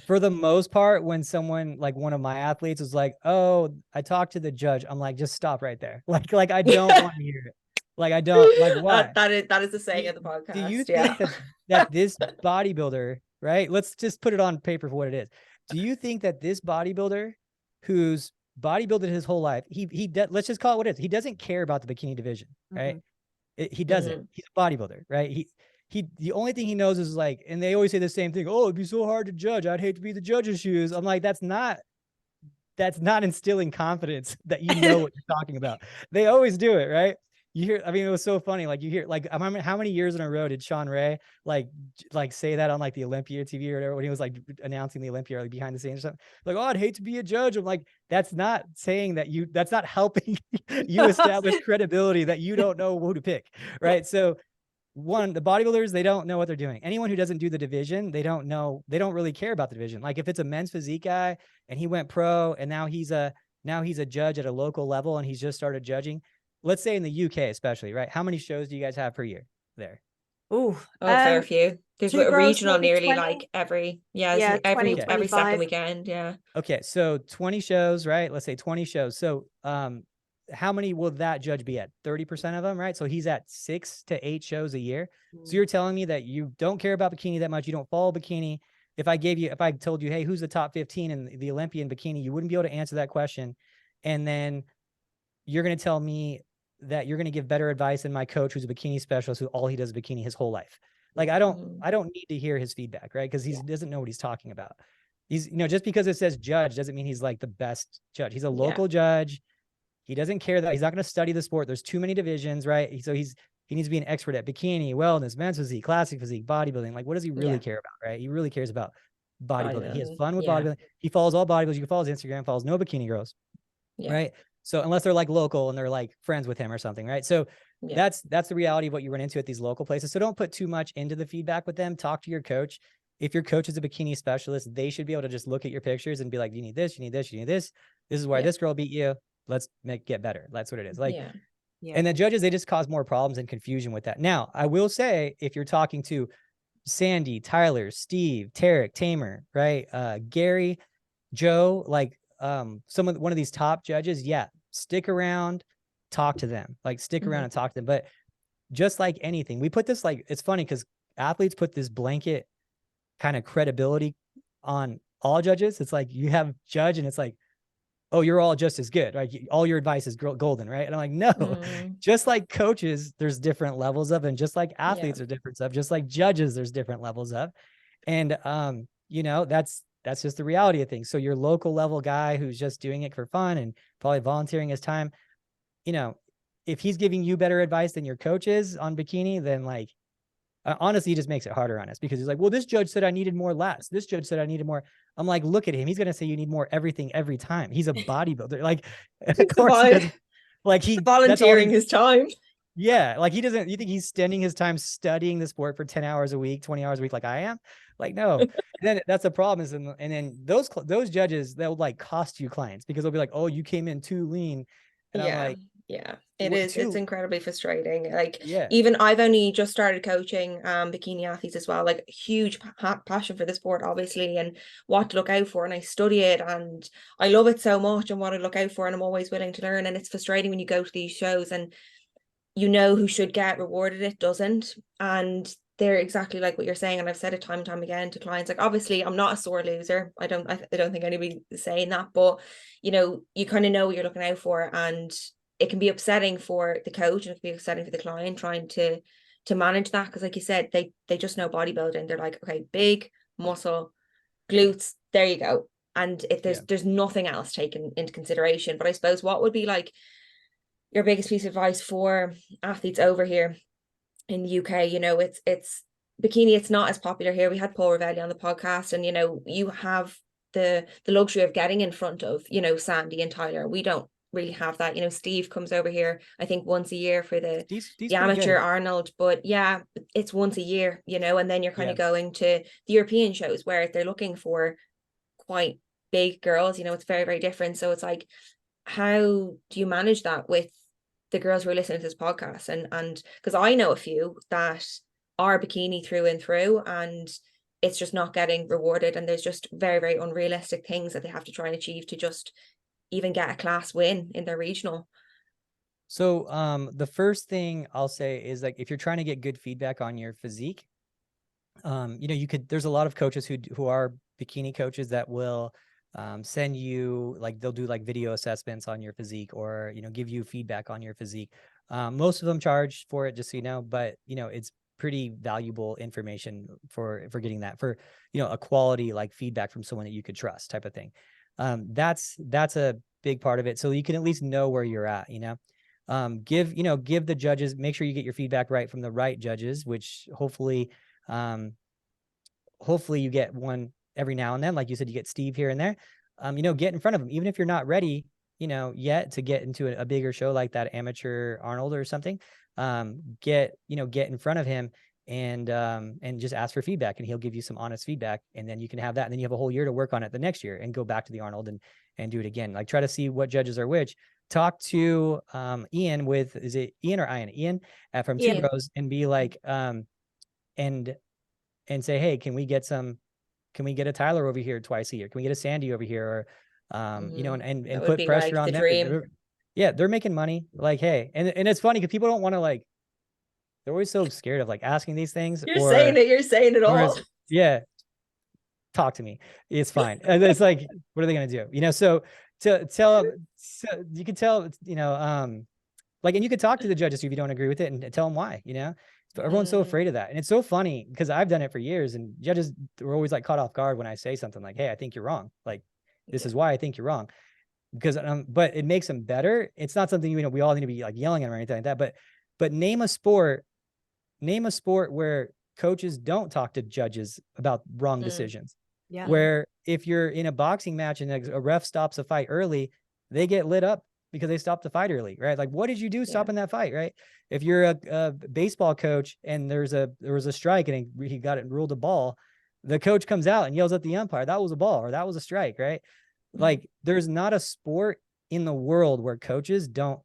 For the most part, when someone like one of my athletes is like, "Oh, I talked to the judge," I'm like, "Just stop right there." Like I don't want to hear it. Like I don't like why. That is the saying of the podcast. Do you think that this bodybuilder, right? Let's just put it on paper for what it is. Do you think that this bodybuilder, who's bodybuilded his whole life, let's just call it what it is. He doesn't care about the bikini division, right? He doesn't. He's a bodybuilder, right? The only thing he knows is like, and they always say the same thing. Oh, it'd be so hard to judge. I'd hate to be the judge's shoes. I'm like, that's not instilling confidence that you know what you're talking about. They always do it, right? You hear, I mean, it was so funny. Like you hear, like, how many years in a row did Sean Ray like say that on like the Olympia TV or whatever, when he was like announcing the Olympia or like behind the scenes or something? Like, oh, I'd hate to be a judge. I'm like, that's not saying that that's not helping you establish credibility that you don't know who to pick, right? So the bodybuilders, they don't know what they're doing. Anyone who doesn't do the division, they don't really care about the division. Like if it's a men's physique guy and he went pro and now he's a judge at a local level and he's just started judging. Let's say in the UK, especially, right? How many shows do you guys have per year there? Fair few. There's a regional nearly 20? Like every 20, second weekend. Yeah. Okay. So 20 shows, right? Let's say 20 shows. So how many will that judge be at? 30% of them, right? So he's at 6 to 8 shows a year. So you're telling me that you don't care about bikini that much. You don't follow bikini. If I told you, hey, who's the top 15 in the Olympian bikini, you wouldn't be able to answer that question. And then you're going to tell me that you're going to give better advice than my coach, who's a bikini specialist, who all he does is bikini his whole life. Like, I don't need to hear his feedback, right? Because he doesn't know what he's talking about. He's, just because it says judge doesn't mean he's like the best judge. He's a local judge. He doesn't care that he's not going to study the sport. There's too many divisions, right? So he needs to be an expert at bikini, wellness, men's physique, classic physique, bodybuilding. Like, what does he really care about, right? He really cares about bodybuilding. He has fun with bodybuilding. He follows all bodybuilders. You can follow his Instagram, follows no bikini girls, right? So unless they're like local and they're like friends with him or something, right? So that's the reality of what you run into at these local places. So don't put too much into the feedback with them. Talk to your coach. If your coach is a bikini specialist, they should be able to just look at your pictures and be like, you need this, you need this, you need this. This is why this girl beat you. Let's get better. That's what it is. Like, and the judges, they just cause more problems and confusion with that. Now, I will say, if you're talking to Sandy, Tyler, Steve, Tarek, Tamer, right? Gary, Joe, like one of these top judges, stick around, talk to them, like stick around and talk to them. But just like anything, we put this, like, it's funny because athletes put this blanket kind of credibility on all judges. It's like you have judge and it's like, oh, you're all just as good. Like all your advice is golden, right? And I'm like, no, just like coaches, there's different levels of, and just like athletes are different stuff, just like judges, there's different levels of. And, you know, that's just the reality of things. So your local level guy who's just doing it for fun and probably volunteering his time, you know, if he's giving you better advice than your coach is on bikini, then like, honestly, he just makes it harder on us because he's like, well, this judge said I needed more lats. This judge said I needed more. I'm like, look at him. He's going to say you need more everything every time. He's a bodybuilder. Like, of course, he doesn't, like volunteering his time. Yeah. Like he doesn't, you think he's spending his time studying the sport for 10 hours a week, 20 hours a week, like I am? Like, no. And then that's the problem is, and then those judges, they'll like cost you clients because they'll be like, oh, you came in too lean. And I'm like, it is. It's incredibly frustrating. Like, even I've only just started coaching bikini athletes as well. Like, huge passion for the sport, obviously, and what to look out for. And I study it, and I love it so much, and what I look out for, and I'm always willing to learn. And it's frustrating when you go to these shows and you know who should get rewarded, it doesn't, and they're exactly like what you're saying. And I've said it time and time again to clients, like, obviously I'm not a sore loser. I don't think anybody is saying that, but you know, you kind of know what you're looking out for, and it can be upsetting for the coach and it can be upsetting for the client trying to manage that, because like you said, they just know bodybuilding. They're like, okay, big muscle, glutes, there you go. And if there's nothing else taken into consideration. But I suppose, what would be like your biggest piece of advice for athletes over here in the UK? You know, it's bikini, it's not as popular here. We had Paul Ravelli on the podcast, and you know, you have the luxury of getting in front of, you know, Sandy and Tyler. We don't really have that. You know, Steve comes over here I think once a year for the amateur Arnold, but it's once a year, you know, and then you're kind of going to the European shows where they're looking for quite big girls. You know, it's very, very different. So it's like, how do you manage that with the girls who are listening to this podcast? And because I know a few that are bikini through and through, and it's just not getting rewarded, and there's just very, very unrealistic things that they have to try and achieve to just even get a class win in their regional. So the first thing I'll say is, like, if you're trying to get good feedback on your physique, you know, there's a lot of coaches who are bikini coaches that will send you, like, they'll do like video assessments on your physique, or, you know, give you feedback on your physique. Most of them charge for it, just so you know, but you know, it's pretty valuable information for getting that, for, you know, a quality like feedback from someone that you could trust, type of thing. That's a big part of it. So you can at least know where you're at, you know. Give the judges, make sure you get your feedback right from the right judges, which hopefully you get one every now and then. Like you said, you get Steve here and there. You know, get in front of them, even if you're not ready, you know, yet to get into a bigger show like that amateur Arnold or something. Get in front of him and just ask for feedback, and he'll give you some honest feedback, and then you can have that. And then you have a whole year to work on it the next year and go back to the Arnold and do it again. Like, try to see what judges are which. Talk to Ian is it Ian or Ian? Ian from Two Bros, and be like, and say, hey, can we get a Tyler over here twice a year? Can we get a Sandy over here? Or, you know, and put pressure on them. Dream. They're making money. Like, hey, and it's funny because people don't want to, like, they're always so scared of like asking these things. You're saying it all. Talk to me. It's fine. And it's like, what are they going to do? You know, so to tell them, so you can tell, you know, like, and you could talk to the judges if you don't agree with it and tell them why, you know. So everyone's so afraid of that. And it's so funny because I've done it for years, and judges were always like caught off guard when I say something like, hey, I think you're wrong. Like, this is why I think you're wrong. Because, but it makes them better. It's not something, you know, we all need to be like yelling at them or anything like that. But But name a sport where coaches don't talk to judges about wrong decisions. Yeah. Where if you're in a boxing match and a ref stops a fight early, they get lit up because they stopped the fight early, right? Like, what did you do stopping that fight, right? If you're a baseball coach and there was a strike and he got it ruled a ball, the coach comes out and yells at the umpire, that was a ball or that was a strike, right? Like, there's not a sport in the world where coaches don't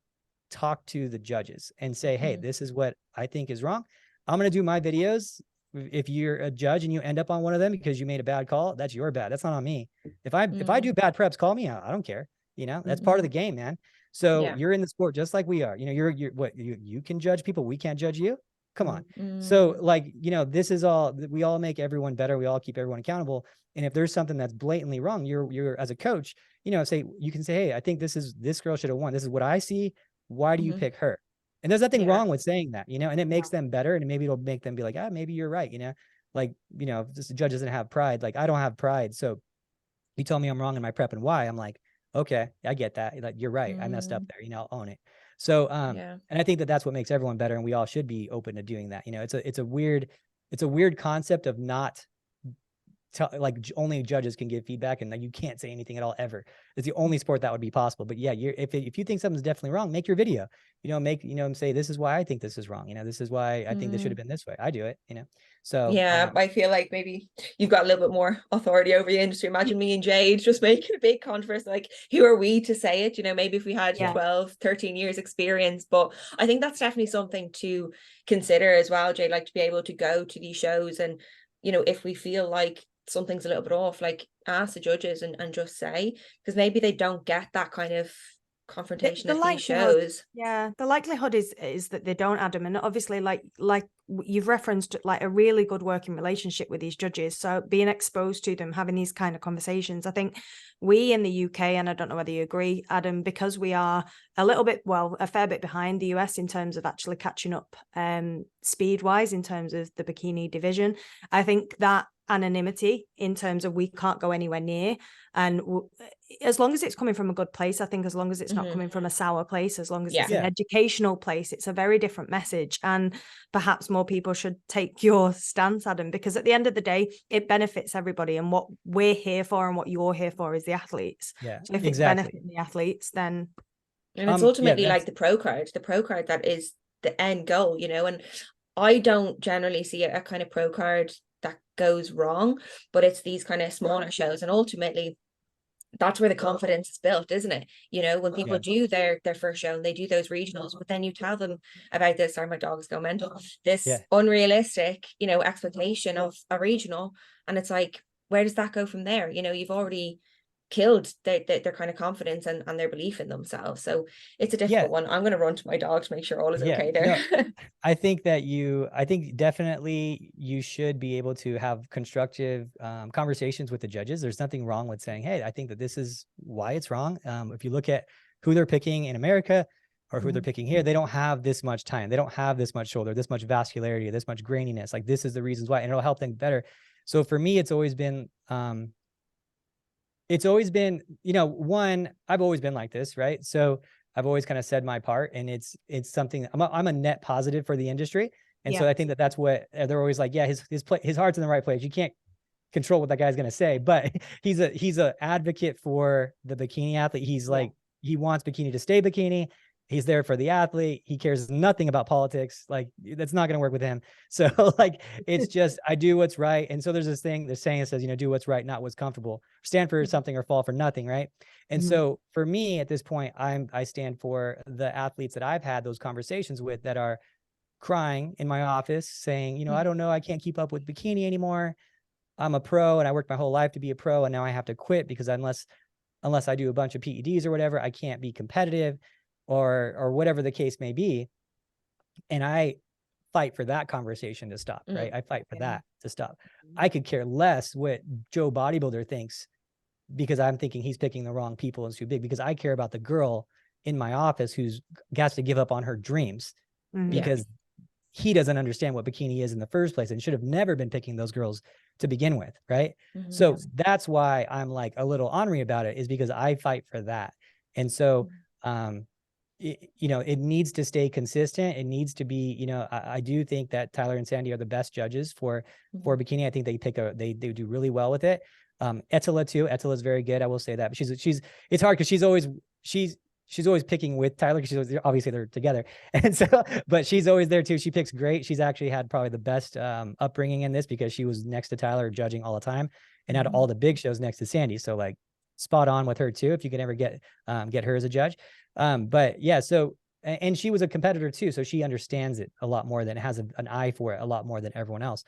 talk to the judges and say, hey, this is what I think is wrong. I'm going to do my videos. If you're a judge and you end up on one of them because you made a bad call, that's your bad. That's not on me. If I do bad preps, call me out. I don't care. You know, that's part of the game, man. So you're in the sport just like we are. You know, you can judge people. We can't judge you. Come on. So like, you know, this is we all make everyone better. We all keep everyone accountable. And if there's something that's blatantly wrong, you're as a coach, you know, you can say, hey, I think this girl should have won. This is what I see. Why do you pick her? And there's nothing wrong with saying that, you know, and it makes them better. And maybe it'll make them be like, maybe you're right. You know, like, you know, if the judge doesn't have pride, like I don't have pride. So you tell me I'm wrong in my prep and why. I'm like, okay, I get that. Like, you're right. I messed up there. You know, I'll own it. So, and I think that that's what makes everyone better. And we all should be open to doing that. You know, it's a weird concept of not like only judges can give feedback and like you can't say anything at all ever. It's the only sport that would be possible. But yeah, if you think something's definitely wrong, make your video. You know, say this is why I think this is wrong. You know, this is why I think this should have been this way. I do it. You know, so I feel like maybe you've got a little bit more authority over the industry. Imagine me and Jade just making a big controversy. Like, who are we to say it? You know, maybe if we had 12, 13 years experience. But I think that's definitely something to consider as well, Jade. Like, to be able to go to these shows and, you know, if we feel like something's a little bit off, like ask the judges and just say, because maybe they don't get that kind of confrontation at these shows. The likelihood is that they don't, Adam, and obviously like you've referenced, like a really good working relationship with these judges, so being exposed to them, having these kind of conversations. I think we in the UK, and I don't know whether you agree, Adam, because we are a fair bit behind the US in terms of actually catching up speed wise in terms of the bikini division. I think that anonymity in terms of we can't go anywhere near, and as long as it's coming from a good place, I think, as long as it's not coming from a sour place, as long as it's an educational place, it's a very different message. And perhaps more people should take your stance, Adam, because at the end of the day it benefits everybody, and what we're here for and what you're here for is the athletes. So if it's benefiting the athletes, then and it's ultimately like the pro card that is the end goal, you know. And I don't generally see a kind of pro card that goes wrong, but it's these kind of smaller shows, and ultimately that's where the confidence is built, isn't it? You know, when people do their first show and they do those regionals, but then you tell them about this, sorry, my dog is going mental, this unrealistic, you know, expectation of a regional, and it's like, where does that go from there? You know, you've already killed their kind of confidence and their belief in themselves. So it's a difficult one. I'm going to run to my dog to make sure all is okay there. No, I think definitely you should be able to have constructive conversations with the judges. There's nothing wrong with saying, hey, I think that this is why it's wrong. If you look at who they're picking in America or who they're picking here, they don't have this much time. They don't have this much shoulder, this much vascularity, this much graininess. Like, this is the reasons why, and it'll help them better. So for me, it's always been, you know, one, I've always been like this, right? So I've always kind of said my part, and it's something, I'm a net positive for the industry. And so I think that's what they're always like, his heart's in the right place. You can't control what that guy's going to say, but he's a advocate for the bikini athlete. He's like, he wants bikini to stay bikini. He's there for the athlete. He cares nothing about politics. Like, that's not going to work with him. So like, it's just, I do what's right. And so there's this saying that says, you know, do what's right, not what's comfortable. Stand for something or fall for nothing. Right. And so for me at this point, I stand for the athletes that I've had those conversations with that are crying in my office saying, you know, I don't know, I can't keep up with bikini anymore. I'm a pro and I worked my whole life to be a pro, and now I have to quit because unless I do a bunch of PEDs or whatever, I can't be competitive. Or whatever the case may be. And I fight for that conversation to stop, right? I fight for that to stop. I could care less what Joe Bodybuilder thinks, because I'm thinking he's picking the wrong people and it's too big, because I care about the girl in my office who's has to give up on her dreams because he doesn't understand what bikini is in the first place and should have never been picking those girls to begin with, right? So that's why I'm like a little ornery about it, is because I fight for that. And so, it needs to stay consistent. It needs to be, I do think that Tyler and Sandy are the best judges for bikini. I think they do really well with it. Etila too. Etila is very good. I will say that, but it's hard because she's always picking with Tyler because obviously they're together. And so, but she's always there too. She picks great. She's actually had probably the best upbringing in this because she was next to Tyler judging all the time and had all the big shows next to Sandy. So like spot on with her too, if you can ever get her as a judge. But yeah, so, and she was a competitor too. So she understands it a lot more than has an eye for it a lot more than everyone else.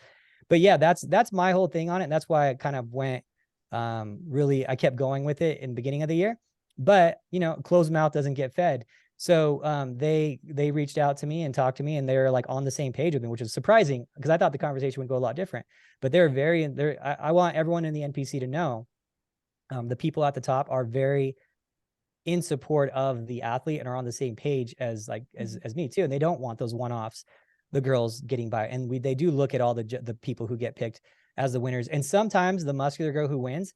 But yeah, that's my whole thing on it. And that's why I kind of went, I kept going with it in the beginning of the year, but closed mouth doesn't get fed. So, they reached out to me and talked to me and they're like on the same page with me, which is surprising because I thought the conversation would go a lot different, but I want everyone in the NPC to know, the people at the top are very in support of the athlete and are on the same page as me too. And they don't want those one-offs, the girls getting by. And they do look at all the people who get picked as the winners. And sometimes the muscular girl who wins,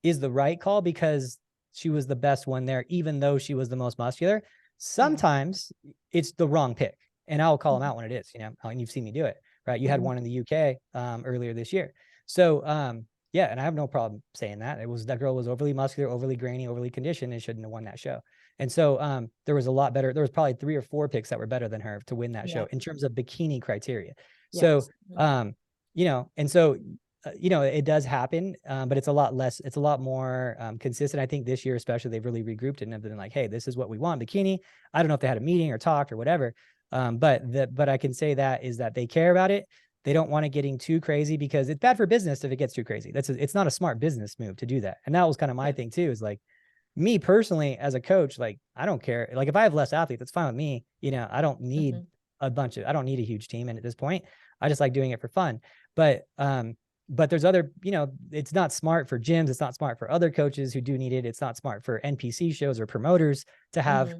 is the right call because she was the best one there, even though she was the most muscular. Sometimes it's the wrong pick, and I'll call them out when it is, and you've seen me do it, right? You had one in the UK, earlier this year. So, yeah, and I have no problem saying that. That girl was overly muscular, overly grainy, overly conditioned, and shouldn't have won that show. And so there was probably 3 or 4 picks that were better than her to win that show in terms of bikini criteria. So, and so, it does happen, but it's a lot more consistent. I think this year, especially, they've really regrouped and have been like, hey, this is what we want, bikini. I don't know if they had a meeting or talked or whatever. But I can say that is that they care about it. They don't want it getting too crazy because it's bad for business if it gets too crazy. It's not a smart business move to do that. And that was kind of my thing too, is like, me personally as a coach, like, I don't care. Like if I have less athletes, that's fine with me. I don't need I don't need a huge team. And at this point, I just like doing it for fun. But there's other, it's not smart for gyms. It's not smart for other coaches who do need it. It's not smart for NPC shows or promoters to have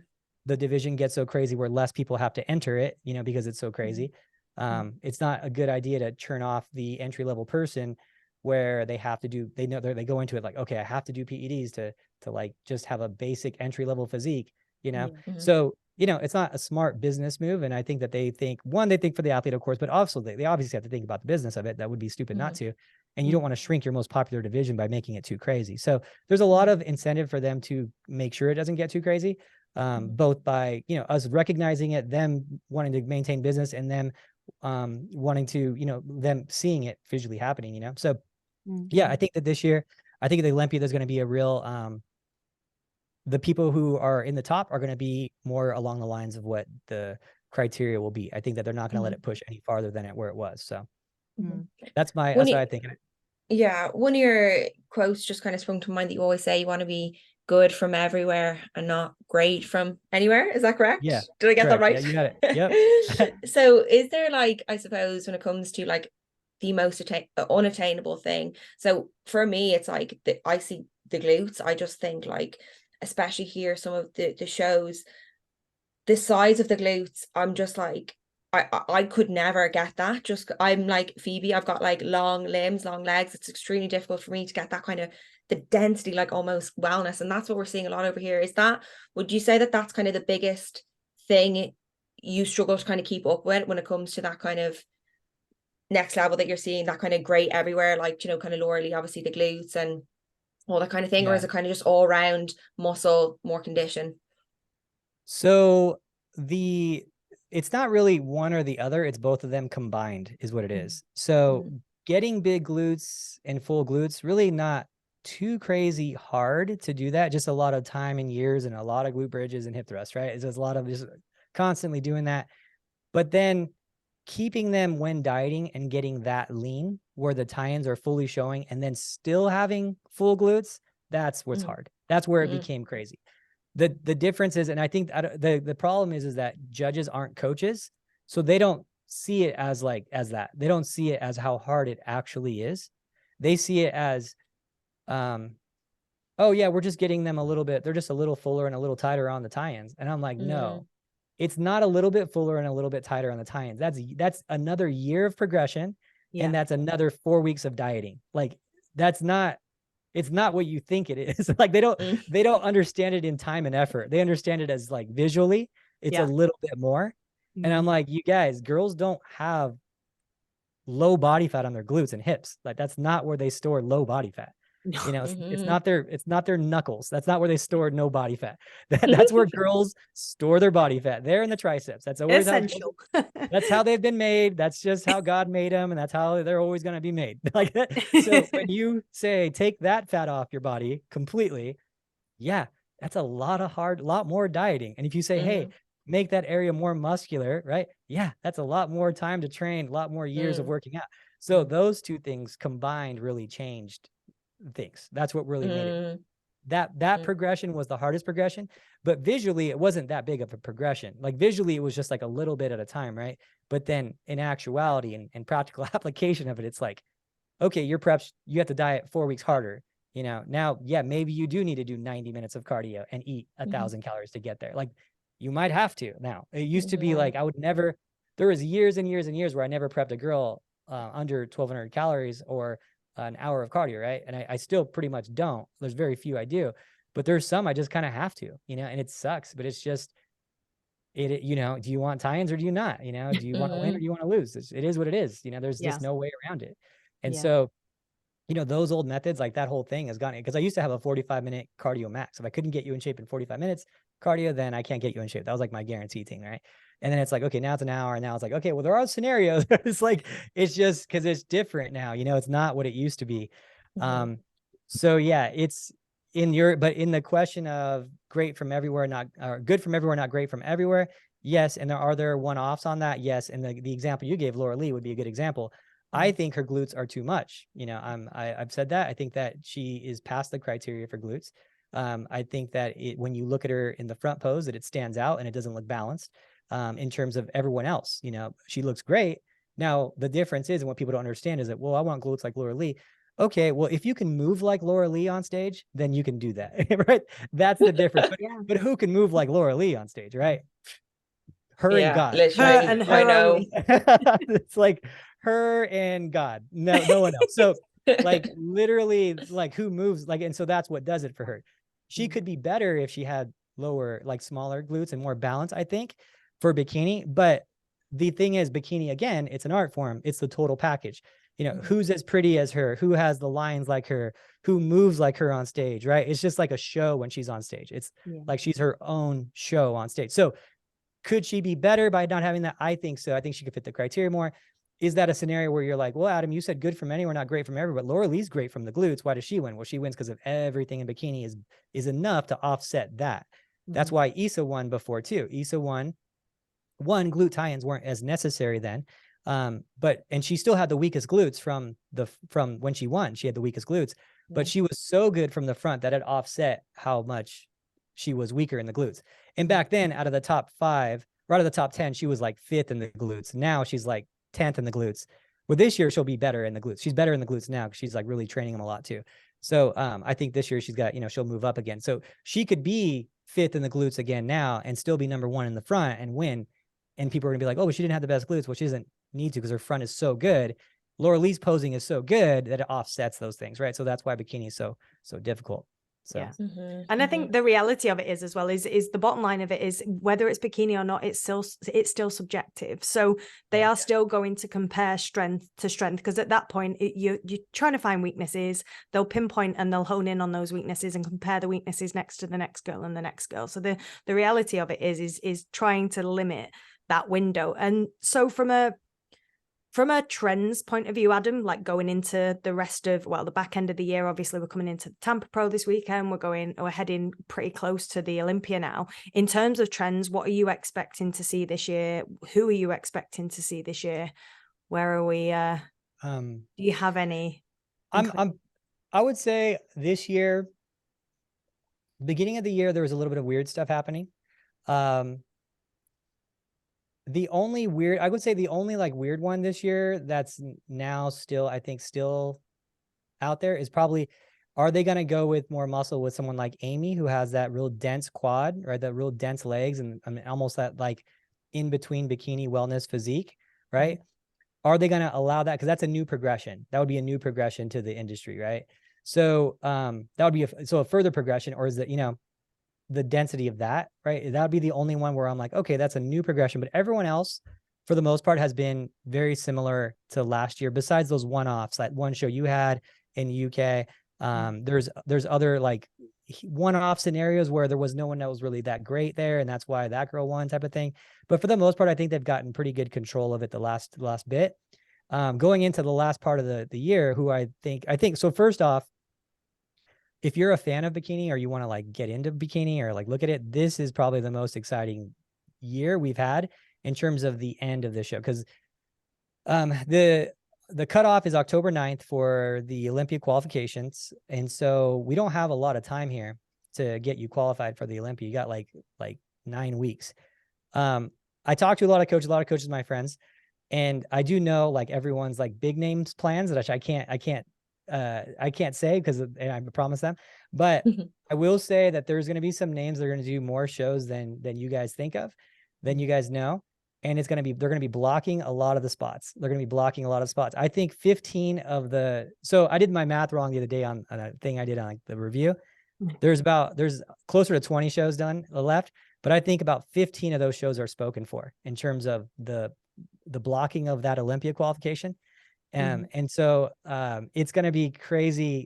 the division get so crazy where less people have to enter it, because it's so crazy. It's not a good idea to churn off the entry-level person where they go into it like, okay, I have to do PEDs to like just have a basic entry-level physique, So, it's not a smart business move. And I think that they think for the athlete, of course, but also they obviously have to think about the business of it. That would be stupid not to. And you don't want to shrink your most popular division by making it too crazy. So there's a lot of incentive for them to make sure it doesn't get too crazy, both by, us recognizing it, them wanting to maintain business, and them wanting to, them seeing it visually happening, So yeah, I think that this year, I think at the Olympia, there's going to be a real, the people who are in the top are going to be more along the lines of what the criteria will be. I think that they're not going to let it push any farther than where it was. So that's what I think. Yeah. One of your quotes just kind of sprung to mind that you always say you want to be good from everywhere and not great from anywhere. Is that correct? Yeah. Did I get that right? Yeah, you got it. Yep. So is there like, I suppose when it comes to like the most unattainable thing. So for me, it's like I see the glutes. I just think like, especially here, some of the shows, the size of the glutes, I'm just like, I could never get that. Just I'm like Phoebe, I've got like long limbs, long legs. It's extremely difficult for me to get that kind of the density, like almost wellness. And that's what we're seeing a lot over here. Would you say that that's kind of the biggest thing you struggle to kind of keep up with when it comes to that kind of next level that you're seeing, that kind of great everywhere, like, kind of Laura Lee, obviously the glutes and all that kind of thing? Or is it kind of just all around muscle, more condition? So it's not really one or the other. It's both of them combined is what it is. So getting big glutes and full glutes, really not too crazy hard to do that. Just a lot of time and years and a lot of glute bridges and hip thrusts, right? It's just a lot of just constantly doing that. But then keeping them when dieting and getting that lean where the tie-ins are fully showing and then still having full glutes, that's what's hard. That's where it became crazy. The difference is, and I think the problem is that judges aren't coaches, so they don't see it as that. They don't see it as how hard it actually is. They see it as, oh yeah, we're just getting them a little bit. They're just a little fuller and a little tighter on the tie-ins. And I'm like, no, it's not a little bit fuller and a little bit tighter on the tie-ins. That's another year of progression, and that's another 4 weeks of dieting. Like that's not it's not what you think it is. Like they don't understand it in time and effort. They understand it as like visually, it's a little bit more. And I'm like, you guys, girls don't have low body fat on their glutes and hips. Like that's not where they store low body fat. You know, it's not their knuckles. That's not where they store no body fat. That's where girls store their body fat. They're in the triceps. That's always essential. That's how they've been made. That's just how God made them, and that's how they're always going to be made. Like that. So when you say take that fat off your body completely, yeah, that's a lot more dieting. And if you say, hey, make that area more muscular, right? Yeah, that's a lot more time to train, a lot more years of working out. So those two things combined really changed things. That's what really made it. That progression was the hardest progression, but visually it wasn't that big of a progression. Like visually it was just like a little bit at a time, right? But then in actuality and practical application of it, it's like, okay, you have to diet 4 weeks harder. You know, now, yeah, maybe you do need to do 90 minutes of cardio and eat 1,000 calories to get there. Like you might have to now. It used to be like, there was years and years and years where I never prepped a girl under 1,200 calories or an hour of cardio, right? And I still pretty much don't. There's very few I do, but there's some I just kind of have to, you know, and it sucks, but it's just, you know, do you want tie-ins or do you not? You know, do you want to win or do you want to lose? It is what it is. You know, there's just no way around it. And so, you know, those old methods, like that whole thing has gotten, because I used to have a 45-minute cardio max. If I couldn't get you in shape in 45 minutes cardio, then I can't get you in shape. That was like my guarantee thing, right? And then it's like, okay, now it's an hour. And now it's like, okay, well, there are scenarios. It's like, it's just because it's different now, you know, it's not what it used to be. So yeah, it's but in the question of great from everywhere, not or good from everywhere, not great from everywhere. Yes. And are there one-offs on that? Yes. And the example you gave, Laura Lee, would be a good example. I think her glutes are too much. You know, I've said that. I think that she is past the criteria for glutes. I think that when you look at her in the front pose, that it stands out and it doesn't look balanced in terms of everyone else. You know, she looks great. Now, the difference is, and what people don't understand is that, well, I want glutes like Laura Lee. Okay, well, if you can move like Laura Lee on stage, then you can do that, right? That's the difference. But who can move like Laura Lee on stage, right? Her and God. Literally, her I know. It's like her and God, no one else. So like literally, like who moves, like, and so that's what does it for her. She could be better if she had lower, like smaller glutes and more balance, I think, for bikini. But the thing is, bikini, again, it's an art form. It's the total package. You know, who's as pretty as her, who has the lines like her, who moves like her on stage, right? It's just like a show when she's on stage. It's like she's her own show on stage. So could she be better by not having that? I think so. I think she could fit the criteria more. Is that a scenario where you're like, well, Adam, you said good from anywhere, not great from everywhere, but Laura Lee's great from the glutes. Why does she win? Well, she wins because of everything in bikini is enough to offset that. That's why Issa won before too. Issa won. One, glute tie-ins weren't as necessary then. And she still had the weakest glutes from when she won. She had the weakest glutes, but she was so good from the front that it offset how much she was weaker in the glutes. And back then, out of the top 5, or out of the top 10, she was like 5th in the glutes. Now she's like 10th in the glutes. Well, this year she'll be better in the glutes. She's better in the glutes now because she's like really training them a lot too. So I think this year she's got, you know, she'll move up again. So she could be 5th in the glutes again now and still be number 1 in the front and win. And people are gonna be like, oh, but she didn't have the best glutes. Well, she doesn't need to because her front is so good. Laura Lee's posing is so good that it offsets those things, right? So that's why bikini is so difficult. So and I think the reality of it is as well is the bottom line of it is whether it's bikini or not, it's still subjective. So they are still going to compare strength to strength, because at that point you're trying to find weaknesses. They'll pinpoint and they'll hone in on those weaknesses and compare the weaknesses next to the next girl and the next girl. So the reality of it is trying to limit that window. And so from a trends point of view, Adam, like going into the rest of, well, the back end of the year, obviously we're coming into the Tampa Pro this weekend. We're heading pretty close to the Olympia now. In terms of trends, what are you expecting to see this year? Who are you expecting to see this year? Where are we? Do you have any? I would say this year, beginning of the year, there was a little bit of weird stuff happening. The only like weird one this year that's now still, I think, still out there is probably, are they going to go with more muscle with someone like Amy, who has that real dense quad, right? That real dense legs and I mean, almost that like in between bikini wellness physique, right? Are they going to allow that? Because that's a new progression. That would be a new progression to the industry, right? So that would be a further progression, or is that, the density of that, right? That would be the only one where I'm like, okay, that's a new progression. But everyone else, for the most part, has been very similar to last year, besides those one-offs, like one show you had in the UK. There's other like one-off scenarios where there was no one that was really that great there, and that's why that girl won, type of thing. But for the most part, I think they've gotten pretty good control of it the last bit. Going into the last part of the year, who I think so. First off, if you're a fan of bikini, or you want to like get into bikini or like look at it, this is probably the most exciting year we've had in terms of the end of the show. Because the cutoff is October 9th for the Olympia qualifications. And so we don't have a lot of time here to get you qualified for the Olympia. You got like 9 weeks. I talked to a lot of coaches are my friends. And I do know like everyone's like big names plans that I can't say because I promise them, but I will say that there's going to be some names that are going to do more shows than you guys think of, than you guys know. And they're going to be blocking a lot of the spots. I think 15 of so I did my math wrong the other day on a thing I did on like the review. There's closer to 20 shows done left, but I think about 15 of those shows are spoken for in terms of the blocking of that Olympia qualification. And so it's going to be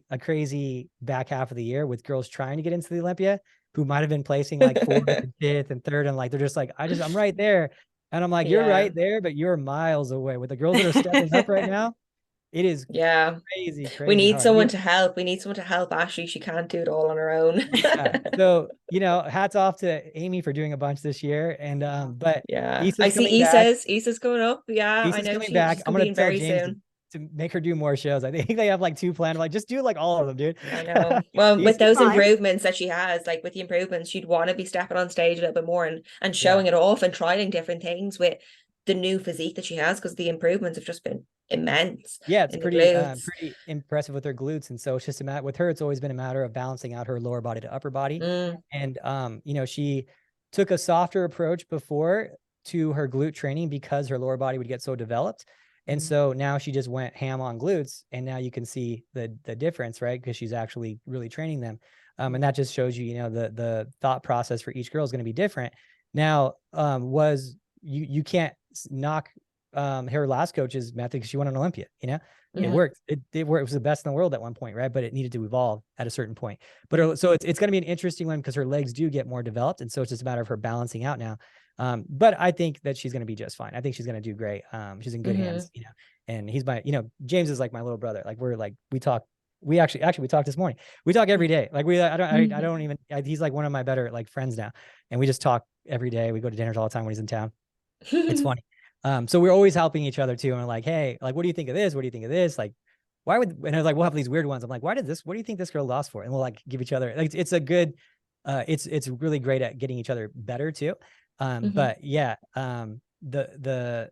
a crazy back half of the year with girls trying to get into the Olympia who might've been placing like 4th and 5th and 3rd. And like, they're just like, I'm right there. And I'm like, you're right there, but you're miles away. With the girls that are stepping up right now, it is crazy we need hard. someone to help. We need someone to help Ashley. She can't do it all on her own. So, hats off to Amy for doing a bunch this year. And but I see Issa's going up. Yeah, Issa's I know coming back. I'm gonna tell very James soon to make her do more shows. I think they have like 2 planned. Like, just do like all of them, dude. I know. Well, with those improvements that she has, like with the improvements, she'd want to be stepping on stage a little bit more and showing it off and trying different things with the new physique that she has, because the improvements have just been immense. Yeah, it's pretty impressive with her glutes. And so it's just with her, it's always been a matter of balancing out her lower body to upper body. And she took a softer approach before to her glute training because her lower body would get so developed. And so now she just went ham on glutes, and now you can see the difference, right? Because she's actually really training them. And that just shows you, the thought process for each girl is going to be different. Now, you can't knock her last coach's method because she won an Olympia, it worked. It worked. It was the best in the world at one point, right? But it needed to evolve at a certain point. But so it's going to be an interesting one because her legs do get more developed. And so it's just a matter of her balancing out now. But I think that she's going to be just fine. I think she's going to do great. She's in good hands, and he's James is like my little brother. Like we talk. We actually talked this morning. We talk every day. Like I don't even, he's like one of my better like friends now. And we just talk every day. We go to dinners all the time when he's in town. It's funny. So we're always helping each other too. And we're like, hey, like, what do you think of this? What do you think of this? Like, and I was like, we'll have these weird ones. I'm like, what do you think this girl lost for? And we'll like give each other, like, it's a good, it's really great at getting each other better too. But yeah, the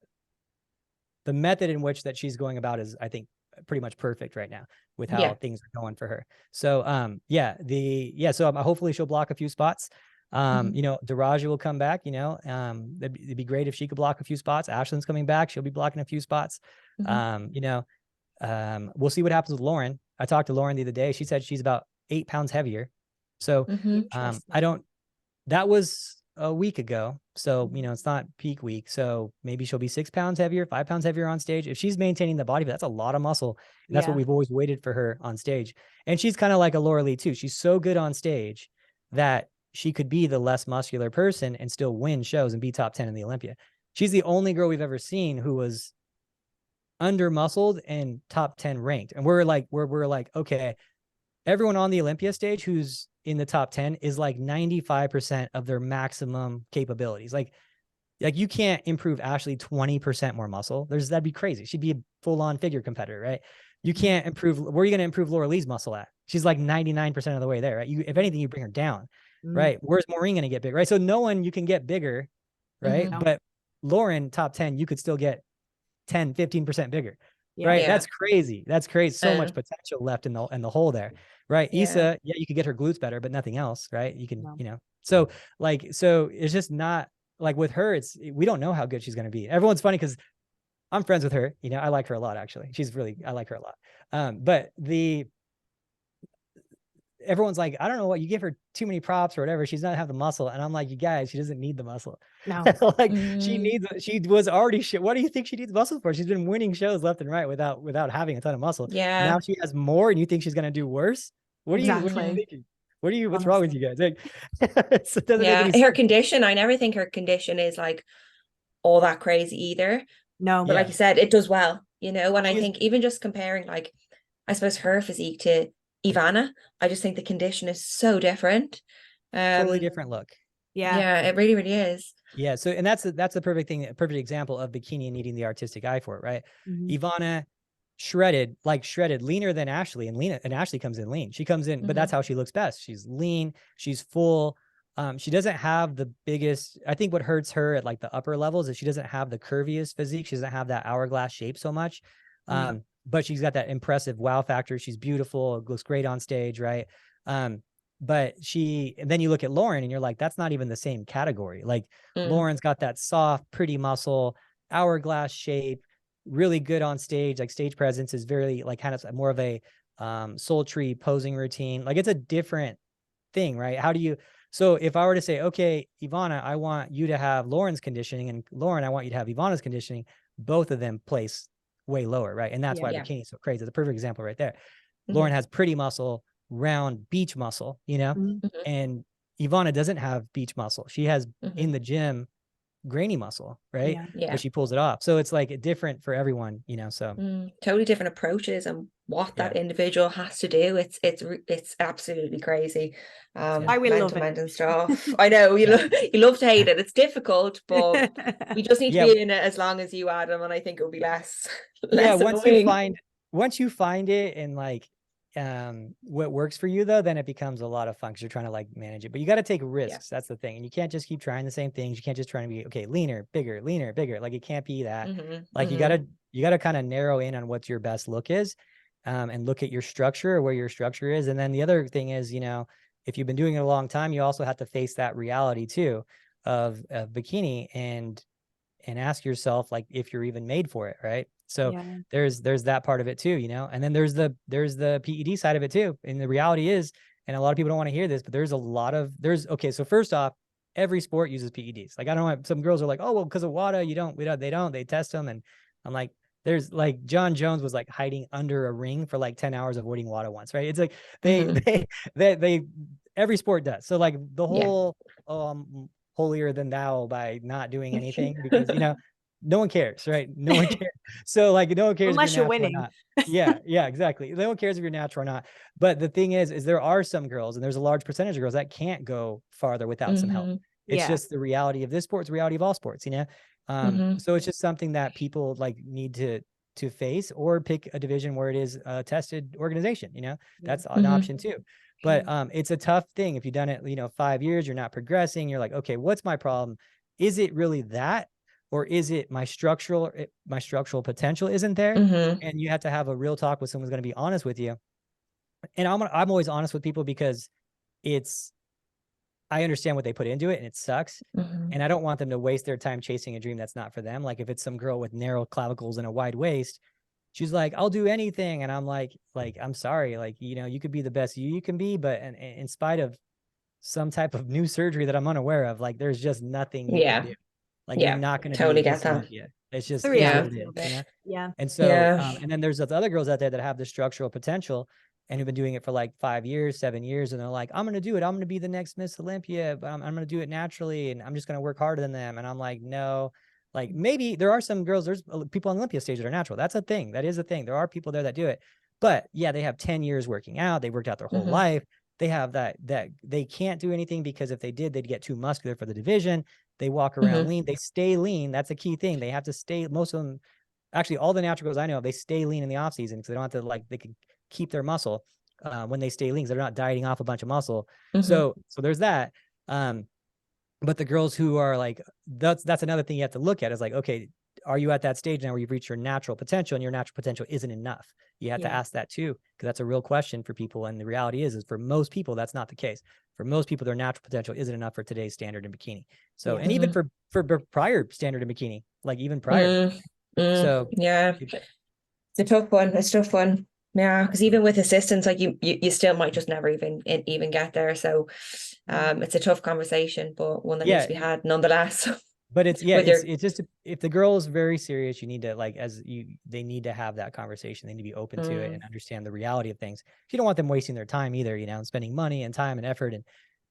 method in which that she's going about is, I think, pretty much perfect right now with how things are going for her. So, so hopefully she'll block a few spots. Daraja will come back, it'd be great if she could block a few spots. Ashlyn's coming back. She'll be blocking a few spots. We'll see what happens with Lauren. I talked to Lauren the other day. She said she's about 8 pounds heavier. So, that was a week ago. So, it's not peak week. So maybe she'll be 6 pounds heavier, 5 pounds heavier on stage. If she's maintaining the body, that's a lot of muscle. And that's what we've always waited for her on stage. And she's kind of like a Laura Lee too. She's so good on stage that she could be the less muscular person and still win shows and be top 10 in the Olympia. She's the only girl we've ever seen who was under muscled and top 10 ranked. And we're like, okay, everyone on the Olympia stage who's in the top 10 is like 95% of their maximum capabilities. Like you can't improve Ashley 20% more muscle. That'd be crazy. She'd be a full-on figure competitor, right? You can't improve. Where are you going to improve Laura Lee's muscle at? She's like 99% of the way there, right? If anything, you bring her down. Right. Where's Maureen going to get big? Right. So no one, you can get bigger. Right. But Lauren, top 10, you could still get 10, 15% bigger. Right. That's crazy. So much potential left in the hole there. Right. Issa, you could get her glutes better, but nothing else. Right. You can, so it's just not like with her, we don't know how good she's going to be. Everyone's funny because I'm friends with her. I like her a lot, actually. I like her a lot. But everyone's like, I don't know what, you give her too many props or whatever. She's not have the muscle. And I'm like, you guys, she doesn't need the muscle. No. Like she was already shit. What do you think she needs muscle for? She's been winning shows left and right without having a ton of muscle. Yeah. Now she has more and you think she's going to do worse? What are you thinking? What's wrong with you guys? Like, it doesn't make any sense. Her condition, I never think her condition is like all that crazy either. No. But like you said, it does well, you know, and I think even just comparing, like, I suppose her physique to Ivana, I just think the condition is so different. Totally different look. Yeah, it really, really is. Yeah. So, and that's the perfect thing, a perfect example of Bikini needing the artistic eye for it, right? Ivana shredded, leaner than Ashley, and Ashley comes in lean. She comes in, but that's how she looks best. She's lean, she's full. She doesn't have the biggest, I think what hurts her at like the upper levels is she doesn't have the curviest physique. She doesn't have that hourglass shape so much. But she's got that impressive wow factor. She's beautiful, looks great on stage, right? But and then you look at Lauren and you're like, that's not even the same category. Like Lauren's got that soft, pretty muscle, hourglass shape, really good on stage. Like stage presence is very like kind of more of a sultry posing routine. Like it's a different thing, right? So if I were to say, okay, Ivana, I want you to have Lauren's conditioning, and Lauren, I want you to have Ivana's conditioning, both of them place way lower, right? And that's why Bikini's so crazy. It's a perfect example right there. Lauren has pretty muscle, round beach muscle, you know, and Ivana doesn't have beach muscle. She has in the gym grainy muscle, right? But she pulls it off. So it's like different for everyone, you know. So totally different approaches and what that individual has to do. It's absolutely crazy. I will love it and stuff. I know you love to hate it. It's difficult, but we just need to be in it as long as you, Adam, and I think it will be less once you find it and like what works for you, though, then it becomes a lot of fun because you're trying to like manage it. But you got to take risks. That's the thing. And you can't just keep trying the same things. You can't just try to be leaner, bigger. Like it can't be that. Like you gotta kind of narrow in on what your best look is, and look at your structure or where your structure is. And then the other thing is, you know, if you've been doing it a long time, you also have to face that reality too of Bikini and ask yourself like if you're even made for it, right? So there's that part of it too, you know. And then there's the PED side of it too. And the reality is, and a lot of people don't want to hear this, but okay, so first off, every sport uses PEDs. Like I don't know, some girls are like, oh well, because of WADA, they test them. And I'm like, there's like John Jones was like hiding under a ring for like 10 hours avoiding WADA once, right? It's like they every sport does. So like the whole holier than thou by not doing anything because you know no one cares, right? No one cares. So like no one cares unless you're winning. Yeah, exactly. No one cares if you're natural or not. But the thing is there are some girls, and there's a large percentage of girls that can't go farther without some help. It's just the reality of this sport. It's the reality of all sports, you know. So it's just something that people like need to face, or pick a division where it is a tested organization, you know. That's an option too. But it's a tough thing. If you've done it, you know, 5 years, you're not progressing. You're like, okay, what's my problem? Is it really that? Or is it my structural potential isn't there? And you have to have a real talk with someone who's going to be honest with you. And I'm always honest with people because I understand what they put into it and it sucks. And I don't want them to waste their time chasing a dream that's not for them. Like if it's some girl with narrow clavicles and a wide waist, she's like, I'll do anything. And I'm like, I'm sorry. Like, you know, you could be the best you can be, but in spite of some type of new surgery that I'm unaware of, like there's just nothing you can do. Like you're not going to totally get that. It's just And so and then there's those other girls out there that have the structural potential and who've been doing it for like 5 years, 7 years, and they're like, I'm going to do it. I'm going to be the next Miss Olympia, but I'm going to do it naturally, and I'm just going to work harder than them. And I'm like, no. Like maybe there are some girls, there's people on the Olympia stage that are natural. That's a thing. That is a thing. There are people there that do it. But yeah, they have 10 years working out. They worked out their whole life. They have that they can't do anything because if they did, they'd get too muscular for the division. They walk around lean. They stay lean. That's a key thing. They have to stay. Most of them, actually, all the natural girls I know, they stay lean in the off season because they don't have to they can keep their muscle when they stay lean. They're not dieting off a bunch of muscle. So there's that. But the girls who are like, that's another thing you have to look at is like, okay, are you at that stage now where you've reached your natural potential and your natural potential isn't enough? You have to ask that too, because that's a real question for people. And the reality is for most people, that's not the case. For most people, their natural potential isn't enough for today's standard in bikini. So, and even for prior standard in bikini, like even prior. So it's a tough one. It's a tough one. Yeah, because even with assistance, like you still might just never even get there. So it's a tough conversation, but one that needs to be had nonetheless. But it's With your it's just, if the girl is very serious, you need to, like, they need to have that conversation. They need to be open to it and understand the reality of things. You don't want them wasting their time either, you know, and spending money and time and effort and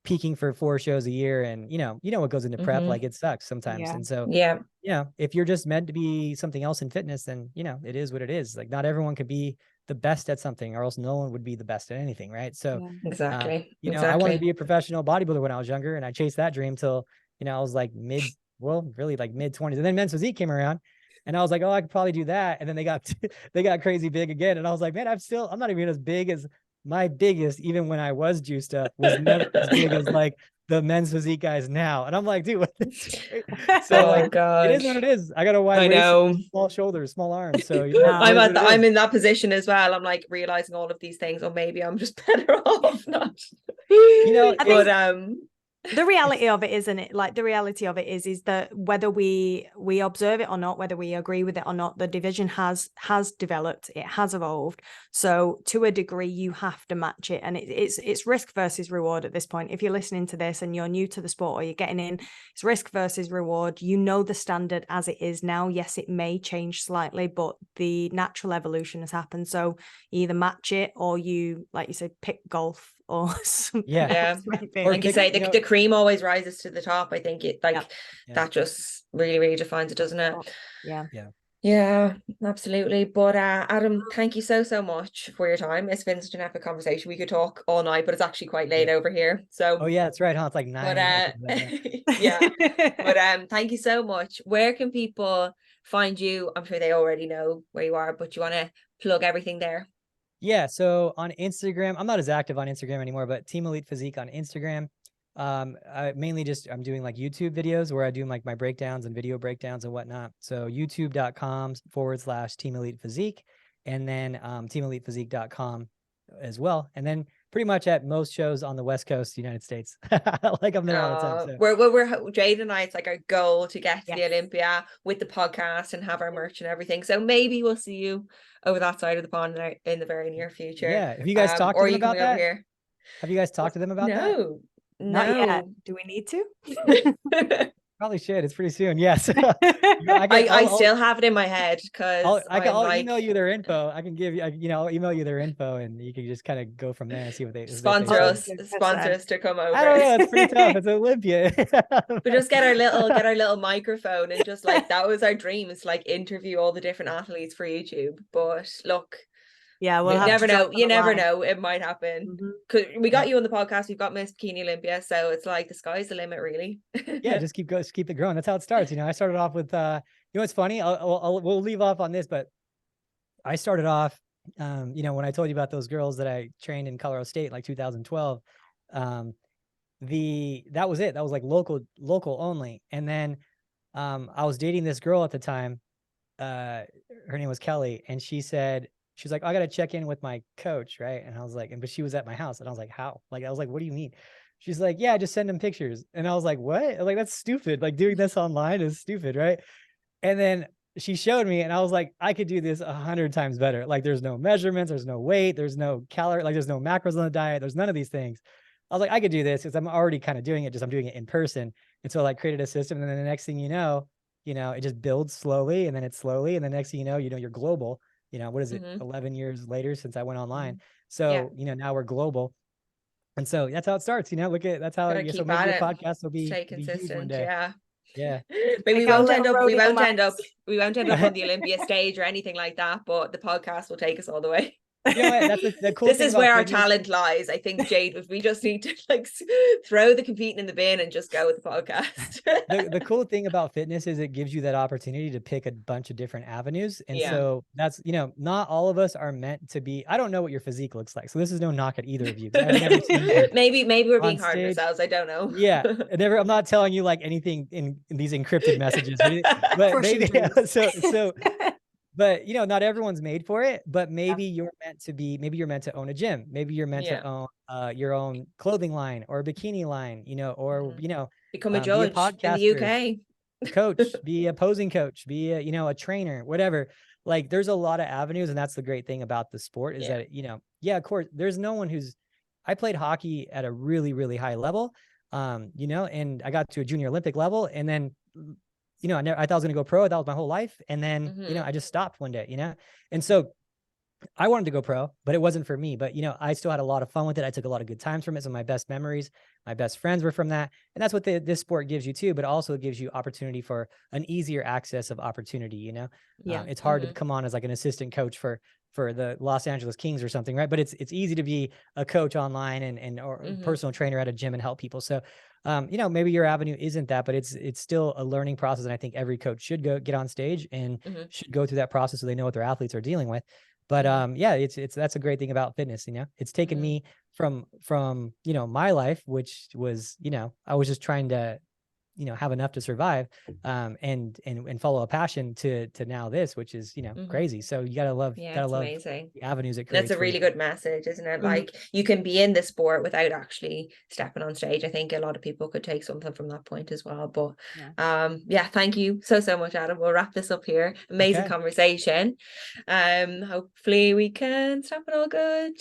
peaking for 4 shows a year. And you know what goes into prep, like it sucks sometimes. And so, yeah, you know, if you're just meant to be something else in fitness, then, you know, it is what it is. Like, not everyone could be the best at something, or else no one would be the best at anything, right? So exactly. you know, I wanted to be a professional bodybuilder when I was younger, and I chased that dream till, you know, I was like really like mid-20s. And then men's physique came around, and I was like, oh, I could probably do that. And then they got crazy big again. And I was like, man, I'm not even as big as my biggest, even when I was juiced up, was never as big as like the men's physique guys now. And I'm like, dude, what so like, it is what it is. I got a wide waist, small shoulders, small arms. So you know, I'm in that position as well. I'm like realizing all of these things, or maybe I'm just better off not. You know, but the reality of it, isn't it? Like, the reality of it is that whether we observe it or not, whether we agree with it or not, the division has developed, it has evolved. So to a degree, you have to match it, and it's risk versus reward at this point. If you're listening to this and you're new to the sport, or you're getting in, it's risk versus reward. You know the standard as it is now. Yes, it may change slightly, but the natural evolution has happened. So you either match it, or you, like you said, pick golf or something. Or like you say, the cream always rises to the top. I think it that just really defines it, doesn't it? Yeah, absolutely. But Adam, thank you so much for your time. It's been such an epic conversation. We could talk all night, but it's actually quite late over here. So that's right, huh? It's like 9. But thank you so much. Where can people find you? I'm sure they already know where you are, but you want to plug everything there? Yeah, so on Instagram, I'm not as active on Instagram anymore, but Team Elite Physique on Instagram. I mainly I'm doing like YouTube videos where I do like my breakdowns and video breakdowns and whatnot. So youtube.com/Team Elite Physique, and then teamelitephysique.com as well. And then pretty much at most shows on the West Coast, United States. Like, I'm there all the time. So. We're Jade and I, it's like our goal to get to the Olympia with the podcast and have our merch and everything. So maybe we'll see you over that side of the pond in the very near future. Yeah. Have you guys talked to them about that? Here. Have you guys talked to them about that? No. Not yet. Do we need to? Probably should. It's pretty soon. Yes. I still have it in my head because I'll email you their info. I can give you, I'll email you their info, and you can just kind of go from there and see what they sponsor us to come over. I don't know. It's pretty tough. It's Olympia. But just get our little microphone, and just like, that was our dream, is like interview all the different athletes for YouTube. But look. Yeah, we'll you never know. It might happen. Because we got you on the podcast. We've got Miss Bikini Olympia, so it's like the sky's the limit, really. Yeah, just keep it growing. That's how it starts. I started off with what's funny. We'll leave off on this, but I started off, when I told you about those girls that I trained in Colorado State, like 2012. That was it. That was like local only. And then I was dating this girl at the time. Her name was Kelly, and she was like, I got to check in with my coach. Right. And I was like, but she was at my house, and I was like, how? Like, I was like, what do you mean? She's like, yeah, just send him pictures. And I was like, what? Like, that's stupid. Like, doing this online is stupid. Right. And then she showed me, and I was like, I could do this 100 times better. Like, there's no measurements, there's no weight, there's no calorie, like there's no macros on the diet. There's none of these things. I was like, I could do this because I'm already kind of doing it. Just I'm doing it in person. And so I created a system. And then the next thing you know, it just builds slowly, and then it's slowly. And the next thing you're global. What is it? 11 years later since I went online. So, now we're global. And so that's how it starts. That's how, so maybe your podcast will be consistent one day. Yeah. Maybe we won't end up on the Olympia stage or anything like that, but the podcast will take us all the way. That's the cool this thing is where our talent lies. I think, Jade, if we just need to like throw the competing in the bin and just go with the podcast. The cool thing about fitness is it gives you that opportunity to pick a bunch of different avenues. And so that's, not all of us are meant to be. I don't know what your physique looks like, so this is no knock at either of you. I've never seen you maybe we're being hard on ourselves. I don't know. Yeah. I'm not telling you like anything in these encrypted messages, but maybe so but not everyone's made for it, but maybe you're meant to own a gym. Maybe you're meant to own your own clothing line or a bikini line, or become a judge in the UK. Coach, be a posing coach, be a trainer, whatever. like there's a lot of avenues, and that's the great thing about the sport is that, you know, yeah, of course, there's no one who's, I played hockey at a really, really high level, you know, and I got to a junior Olympic level, and then, you know, I thought I was going to go pro. That was my whole life. And then, you know, I just stopped one day, you know? And so I wanted to go pro, but it wasn't for me. But, you know, I still had a lot of fun with it. I took a lot of good times from it. Some of my best memories, my best friends were from that. And that's what this sport gives you too, but also it gives you opportunity for an easier access of opportunity, you know? It's hard to come on as like an assistant coach for the Los Angeles Kings or something, right? But it's easy to be a coach online or personal trainer at a gym and help people. So, you know, maybe your avenue isn't that, but it's still a learning process. And I think every coach should get on stage and should go through that process so they know what their athletes are dealing with. But yeah, it's that's a great thing about fitness, you know. It's taken me from you know, my life, which was, you know, I was just trying to, you know, have enough to survive, and follow a passion to now this, which is, you know, crazy. So you gotta love amazing. the avenues it creates. That's a really good message, isn't it? Like you can be in the sport without actually stepping on stage. I think a lot of people could take something from that point as well. But yeah, thank you so much, Adam. We'll wrap this up here. Amazing conversation. Hopefully we can stop it all good.